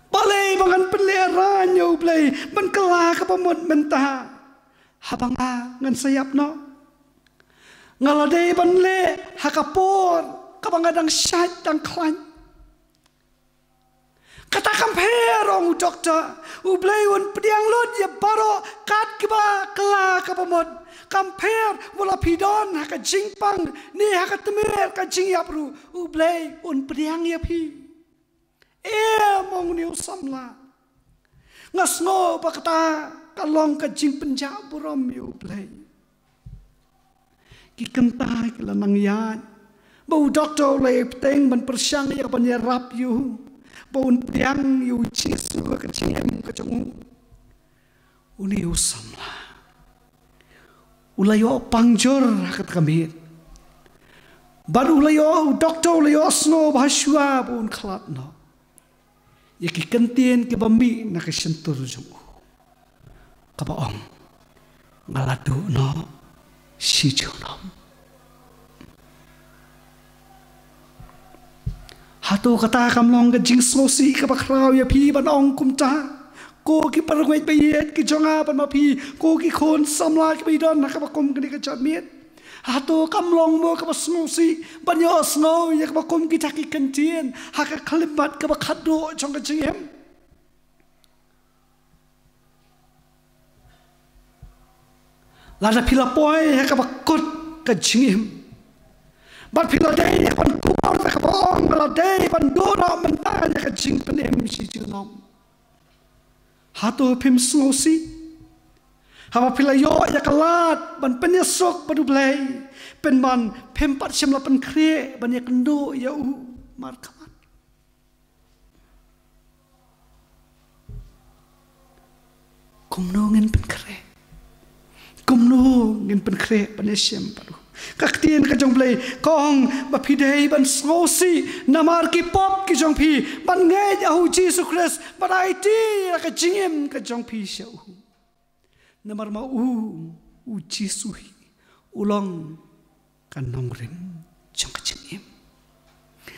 balai bangan penleran yo blai ban kela kapamot menta habanga ngan sayap no ngaladai ban le hakapor kabangadang syat dan klan kata kamperong doktor ublayun pediang lod ya baro kat kiba kela kapamod kamper wala pidon haka jingpang ni haka temer ka jingyapru ublay un pediang ya pi mong ni usamla ngasno bakata kalong ka jing penjak burom yu ublay kikentah kila nangyan bau doktor le teng ban persyang ya ban rap you bau tiang you cisu ka cingem ka cengu uni usamla ulayo pangjur kat kami baru ulayo doktor ulayo sno bahasua bun khalat no ya ki kentien ki bami na ka sentur jungu ka baong ngaladu no si junom hatu kata kamlong ke jing sosi ke bakrau ya pi ban ong kumta ko ki parwet bayet ki jonga ban ma pi ko ki khon samla ki bidon na ka bakum ke jamit hatu kamlong mo ke basnosi ban yo sno ya ka bakum ki taki kentien haka kalimat ke bakhado jong ke jingem lada pila poy ya ka bakot ke jingem bat pila dei ban kupar ta ka bong bala dei ban dora mentanya ka jing penem si junom hatu pim snosi hama pila yo ya kalat ban penyesok padu blai pen ban pem pat semla pen kre ban ya kendo ya u mar kamat kumno ngin pen kre kumno ngin pen kre panesem padu kaktian ka jong play kong ba pidei ban snosi namar ki pop ki jong pi ban nge ahu Jesus Christ ban IT ka jingem ka jong pi shau namar ma u Jesus ulong kan nongren jong ka jingem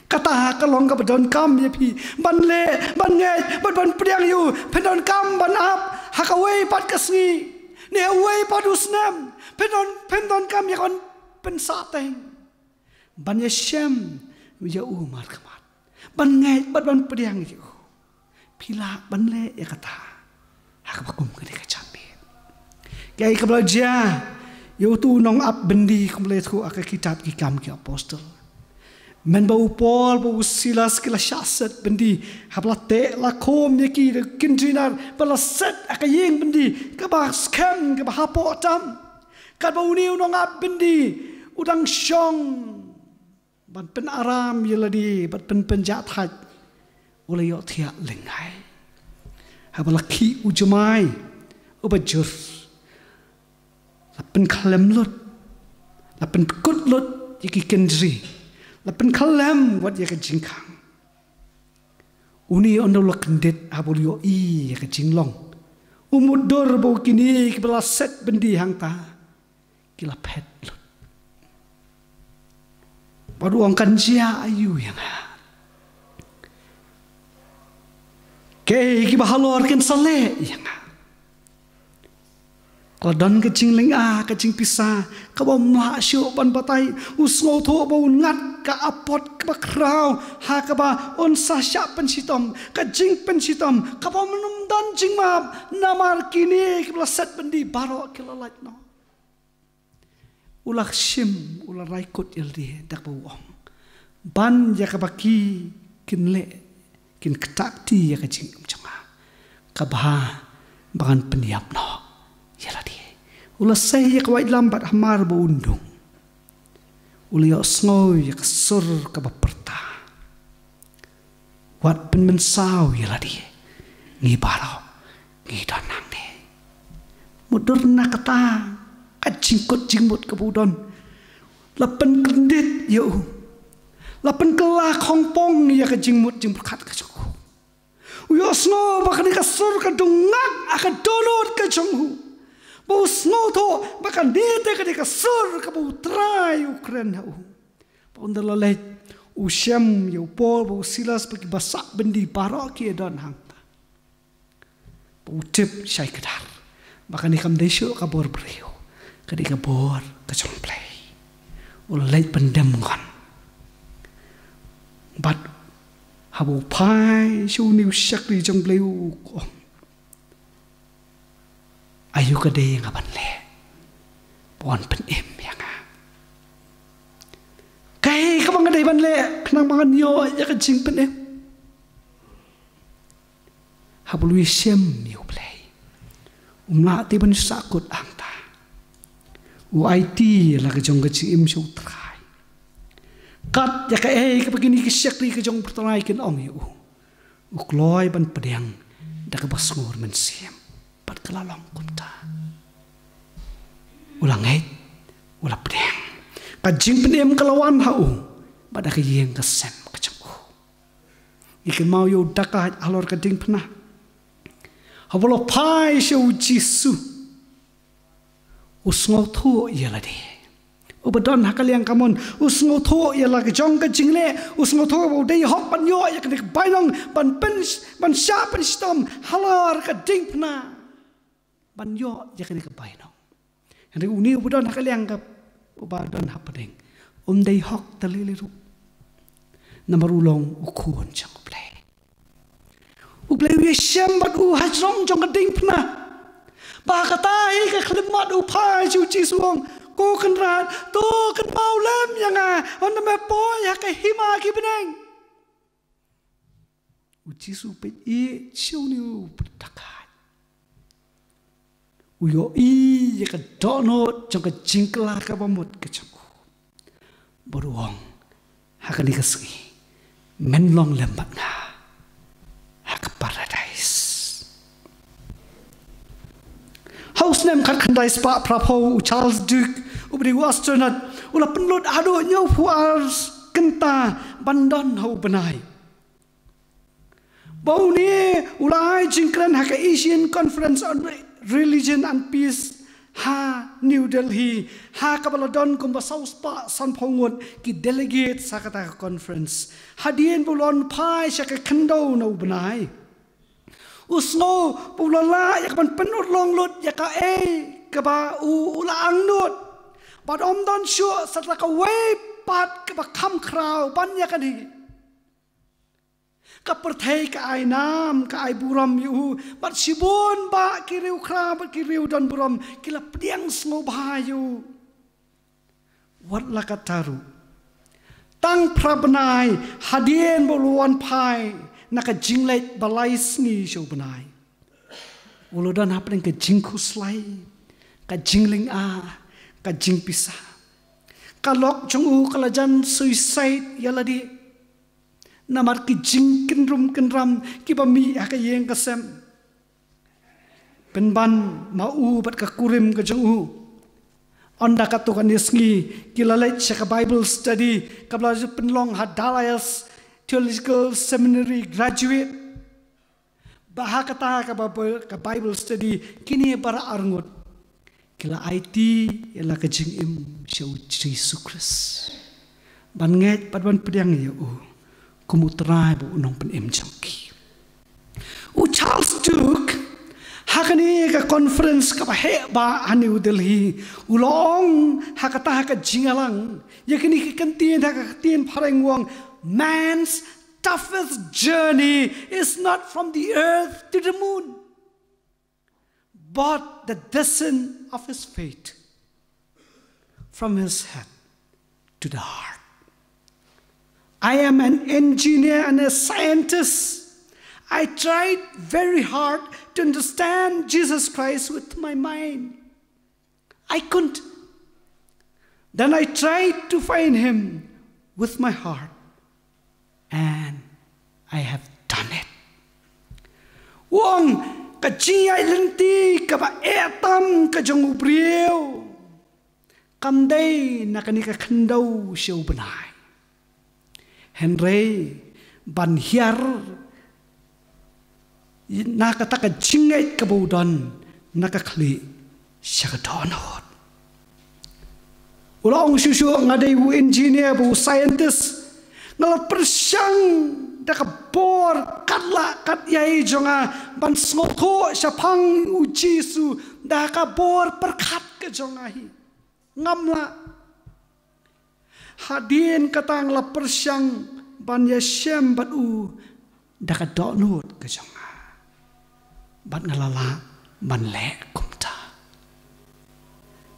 kata ka long ka badon kam ye pi ban le ban nge ban priang yu pedon kam ban ap hakawei pat kasngi ne awei padusnam pedon kam ye kon pensateng ban yesem ya umar kamat ban ngai ban priang yu pila ban le ya kata hak bakum ka de ka chambe kai ka belajar yo tu nong ap bendi kumle thu aka kitab ki kam ki apostle men bau Paul bau Silas kila syasat bendi habla te la kom ye ki de kindinar bala set aka yeng bendi ka ba scam ka ba hapo tam ka bau ni nong ap bendi udang syong ban pen aram yeladi ban pen penjat haj ule yo thia lengai habala ki ujumai ubajur la pen khalem lut la pen kut lut yiki kendri la pen khalem wat yaka jingkang uni ondo la kendet habul yo I yaka jinglong umudur bau kini kibala set bendi hangta kila pet lut baru angkan jia ayu yang ke kibahalor ken sale yang kalau don kecing lenga kecing pisah kau mah syuk ban batai usngau tho bau ngat ka apot ka krau ha ka ba on sa sya pensitom kecing pensitom kau menum dan jing map namar kini kibla set bendi baro kilalat no ulah sim ulah raikut ildi dak bawang ban ya kabaki kinle kin ketakti ya kacing cama kabah bangan peniap no ya ladi ulah saya ya kawai lambat hamar baundung ulah ya snow ya kesur kabah perta wat pen mensau ya ladi ngi baro ngi danang ne mudur nak kata kacing kot jingmut kebudon lapen kendit ya lapen kelah kongpong ya kejingmut jing berkat ke jonghu uyo snow bahkan kasur ke dungak akan donor ke jonghu bau snow to bahkan dite ke kasur ke bau trai ukren hau bau ndalalai usyam ya Paul bau Silas bagi basak bendi barok ya don hangta bau tip syai kedar bahkan ikam desyo kabor beriu ketika bor kecong play ulai pendem kan bat habu pai shu niu syak di jong play ko ayu kade ngaban le pon pen em yang kai ka bang dai ban le khnang bangan yo ya ka jing pen em habu lui sem niu play umla ti ban sakut ang IT lah kejong kecil imsau terai, kat ya ke begini kisyak di kejong berterai ken ong yu, ukloi ban pedang, dak basngur mensiam, pat kelalong kunta, ulang ulah pedang, kajing pedem kelawan hau, pada kiyeng kesem kejong ikan mau yu dakah alor keding pernah, hablo pai shau jisu. Usngau tho ialah di, ubadon hakal yang kamun usngau tho ialah kejong kejingle usngau tho budai hok pan yo ya kedik bainong ban pen ban sya pen stom halar keding pna ban yo ya kedik bainong hari uni ubadon hakal yang kap ubadon hapadeng dai hok taliliru namarulong ukun jang play we syambat hajrong jong keding pna Bakatai ke khidmat upai cuci suang ko kenrat to ken maulem yang on me boy ya ke hima ki beneng uci supet I chiu ni putakai uyo I ya ke dono jong ke jingkla ka bamut ke changku beruang hakan dikasih menlong lembat nga hak paradise kandai spa prapo Charles Duke ubri astronaut ula penlut ado nyau puars kenta bandan hau benai bau ni ulai jingkran haka Asian Conference on Religion and Peace ha New Delhi ha kabaladon kumba South Pa San Pongot ki delegate sakata conference hadien bulon pai saka kendo no benai usno bulala yak ban penut long lut yak kaba ula angnut but don sure setelah ka way pat kaba kam crowd banyak kan hi ka perthai ka ai nam ka ai buram yu but sibun ba kiriu kra ba kiriu don buram kila pediang smo bayu wat lakataru tang prabenai hadien boluan pai naka jinglet balai sni show benai uludan happening ka jingku slai ka jingling ka jing pisah kalok jong kalajan suicide yaladi namar ki jing kenram ki bami ka yeng kasem penban mau bat ka kurim ka jong onda ka to kan isngi kilalai ka Bible study kabla penlong hadalayas theological seminary graduate bahakata ka Bible study kini para arngut kila IT ialah kejing im syau Jesus Christ ban nget ban pedang ya kumutrai bu unong pen im jangki Charles Duke hakani ka conference ka ba New Delhi ulong hakata ka jingalang yakini ki kantien ka tien pareng wong man's toughest journey is not from the earth to the moon but the descent of his faith from his head to the heart. I am an engineer and a scientist. I tried very hard to understand Jesus Christ with my mind. I couldn't. Then I tried to find him with my heart. And I have done it. Wong kajiyai lenti kaba etam kajong ubriyo kamday nakanika kandau siya benai Henry banhiar nakataka jingay kabudon nakakli siya kadonot ulang susu ngaday bu engineer bu scientist ngalat persyang daka bor katla kat yai jonga ban smoko syapang ujisu daka bor perkat ke jonga hi ngamla hadien katang la persyang ban yashem bat daka donut ke jonga bat ngalala ban le kumta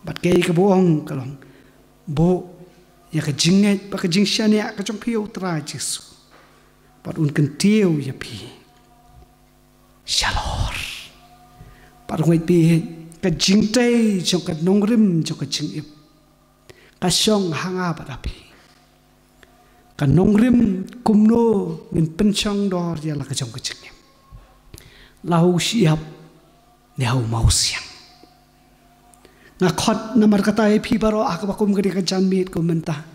bat kei ke boong kalong bo ya ke jinget ba ke jingshan ya ke jong piu tra jisu Pat un kentiu ya pi shalor pat ngoi pi ka jingtai jong ka nongrim jong ka jingip ka syong hanga pat api ka nongrim kumno ngin penchong dor ya la ka jong ka jingip lau siap ni hau mau siang ngakot namar kata pi baro akabakum ka janmit ko mentah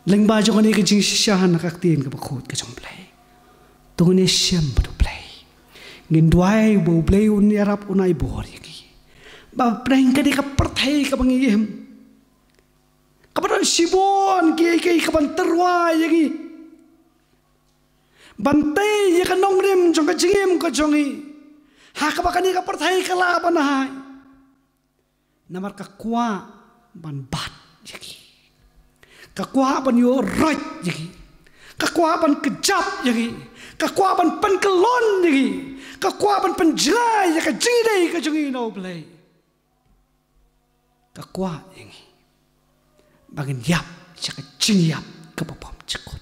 Leng baju kan ikan jing syahan nak tien ke bakut ke jong play, tungun siam batu play, ngin duai bo play un yarap unai bor yaki, ba play kan ikan perthai ke bangiem, kapan sibon ki kapan terwai yaki, bantai ya kan nongrim jong ke jingim ke jongi, ha kapan ikan perthai ke laban hai, namar kakua ban bat yaki. Kekuatan yo right jadi, kekuatan kejap jadi, kekuatan penkelon jadi, kekuatan penjelai jadi jidai kejungi no play, kekuatan jadi, bagian yap jadi jingyap kepapam cekut,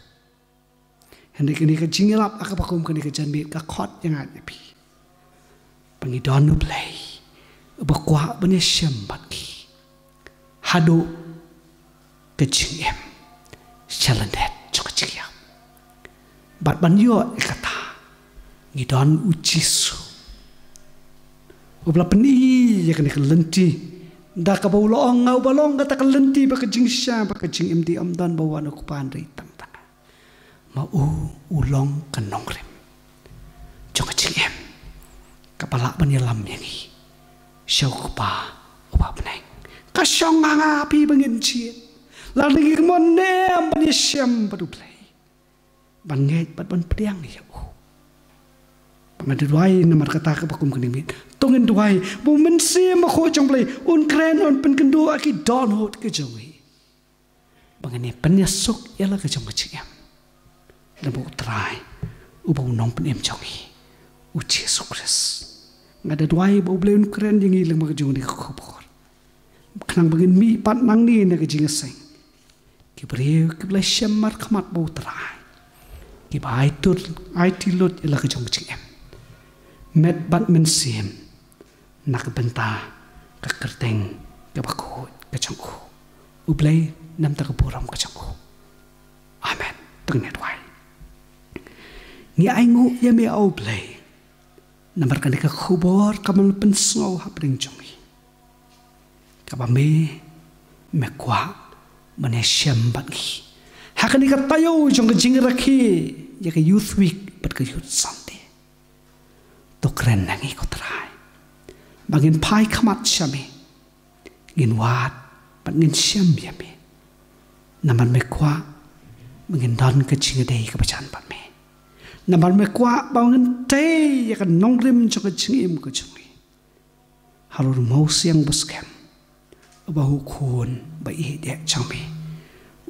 hendak ini kejingyap akapakum kini kejanbit kakot yang ada pi, pengidon no play, bakwa benesyam bagi, hado kejingyap. Challenge juga cikia. Bat banyo kata ngidon ujisu. ubla peni ya kan kelenti da ka baulong ngau balong kata kelenti ba ka jingsha ba ka jing MD amdan bawa na kupan ri tang tang ma ulong kanong rem jong jing em kapala banyalam yangi syau kupa uba beneng ka syong nga pi bangin chi la ngi mon ne am bani syam padu play banget bat ban pediang ni Pangada duai namar kata ke bakum kenimit. Tongin duai bu mensi makho jomplay un kren on pen kendo aki don hot ke jongi. Bangane penyesuk ialah ke jong keciam. Dan bu try ubau nong penem jongi. Uci sukres. Ngada duai bu blay un kren yang ilang mak jong ni khobor. Kenang bangin mi pat nang ni na ke jing seng. Kibriu kiblay syamar khamat bu try. Kibai tur ai tilut ialah ke jong keciam. Met bat mensim nak benta ke kerteng ke baku ke cangku ublay nam tak buram ke cangku amen tengnet wai ni aingu ya me ublay namar kan ke khubor kamal pensau hapring jongi kabame me kwa mane syam bat gi hakani ka tayo jong jing rakhi ya ke youth week pat ke youth sunday to keren nangi ko try bangin pai khamat syami ngin wat pat ngin syam yami naman me kwa bangin don ke chingdei ka bacan pat me naman me kwa bangin te ya kan nongrim jo ke chingim ko chungi halur mau siang buskem bahu kun bai de chami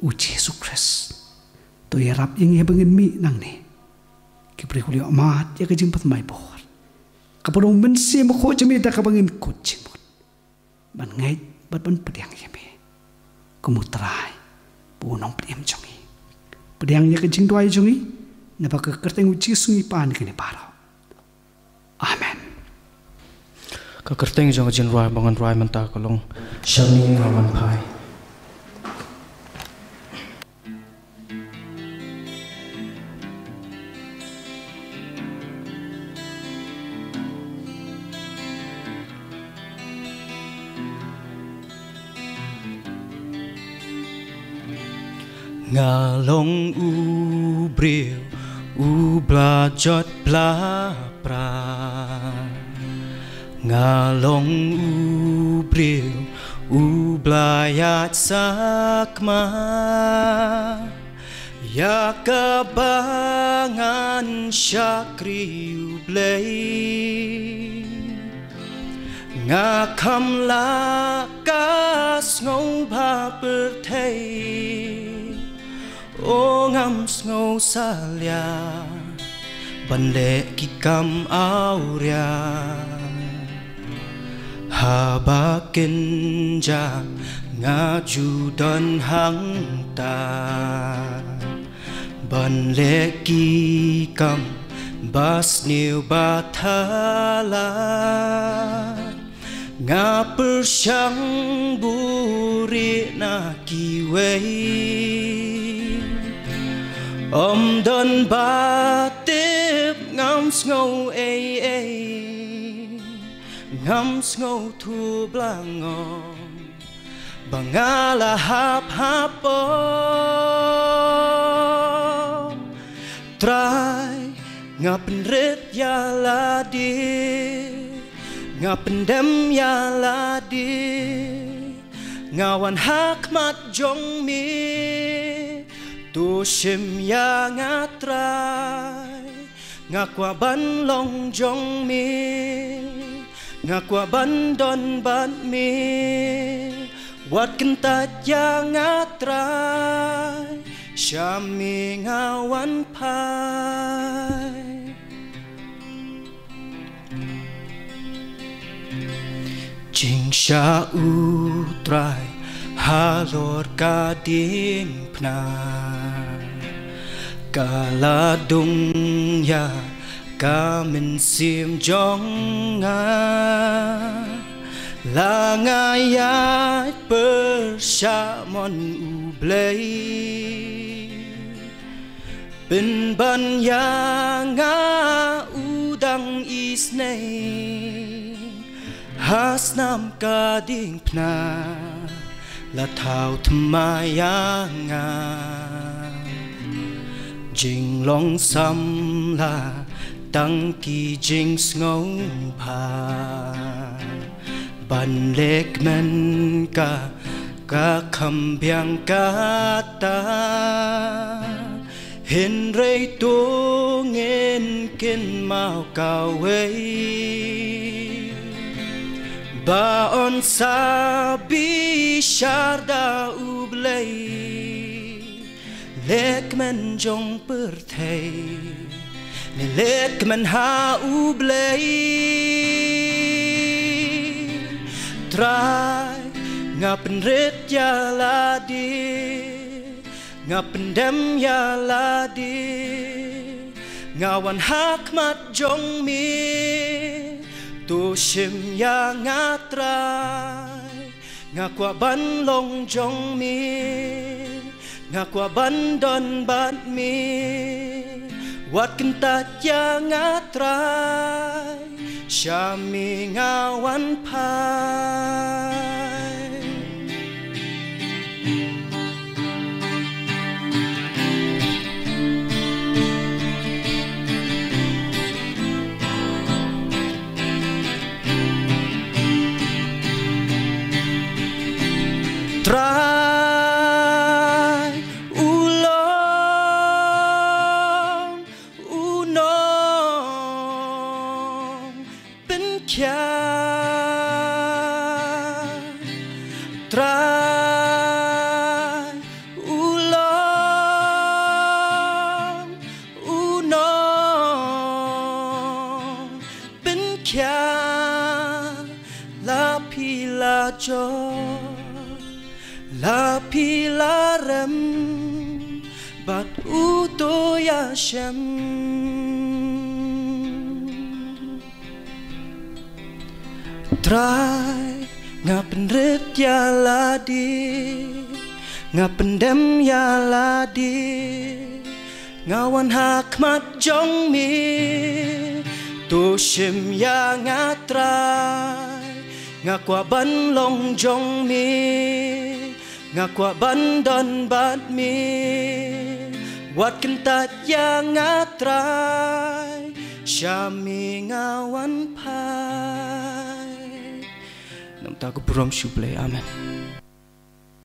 u Jesus Christ to yarap yang bangin mi nang ni kibri kuli amat ya ke jimpat mai bo kapurong mensi makho jami da kabangin kucing ban ngai bat ban pediang yami kumutrai punong pediam jongi pediang ya kejing doai jongi na ba ka kerteng uci sungi pan kini paro amen ka kerteng jong jin roi bangan roi menta kolong syami ngawan pai ngalong ubril ublajot blapra ngalong ubril ublayat sakma ya kabangan syakri ublay ngakam lakas ngobha bertay o ngam snow salya bande kikam auria habakin ja ngaju dan hangta bande kikam bas new batala ngapur syang buri na kiwei don batip ngam snow ngam snow tu blangong bangala hap hapo try ngapen rit ya ladi ngapen dem ya ladi ngawan hakmat jong mi tu sim ya ngatrai ngakwa ban long jong mi ngakwa ban don ban mi wat kentat ya ngatrai syami ngawan pai jing sya utrai halor kading pna kaladung ya kamen sim jonga langayat persyamon ublay benban yang udang isnei Hasnam kading pna la thao thamayanga jing long sam la tang ki jing ngau pa ban lek men ka kham biang ka ta hin rei tu ngin kin mau ka wei ba on sabi sharda ublei lek men jong perthei ne lek men ha ublei try ngapen ret ya ladi ngapen dem ya ladi ngawan hakmat jong mi tu shim ya ngatrai ngakwa ban long jong mi ngakwa ban don bat mi wat kentat ya ngatrai syami ngawan pai try ulong unong bên kia try ulong unong bên kia la pi la cho la pila rem bat uto ya shem try ngapen ret ya ladi ngapen dem ya ladi ngawan hakmat jong mi tu shim ya ngatrai ngakwa ban long jong mi ngakwa bandon bat mi wat kentat yang ngatrai syami ngawan pai nam taku prom syuble amen.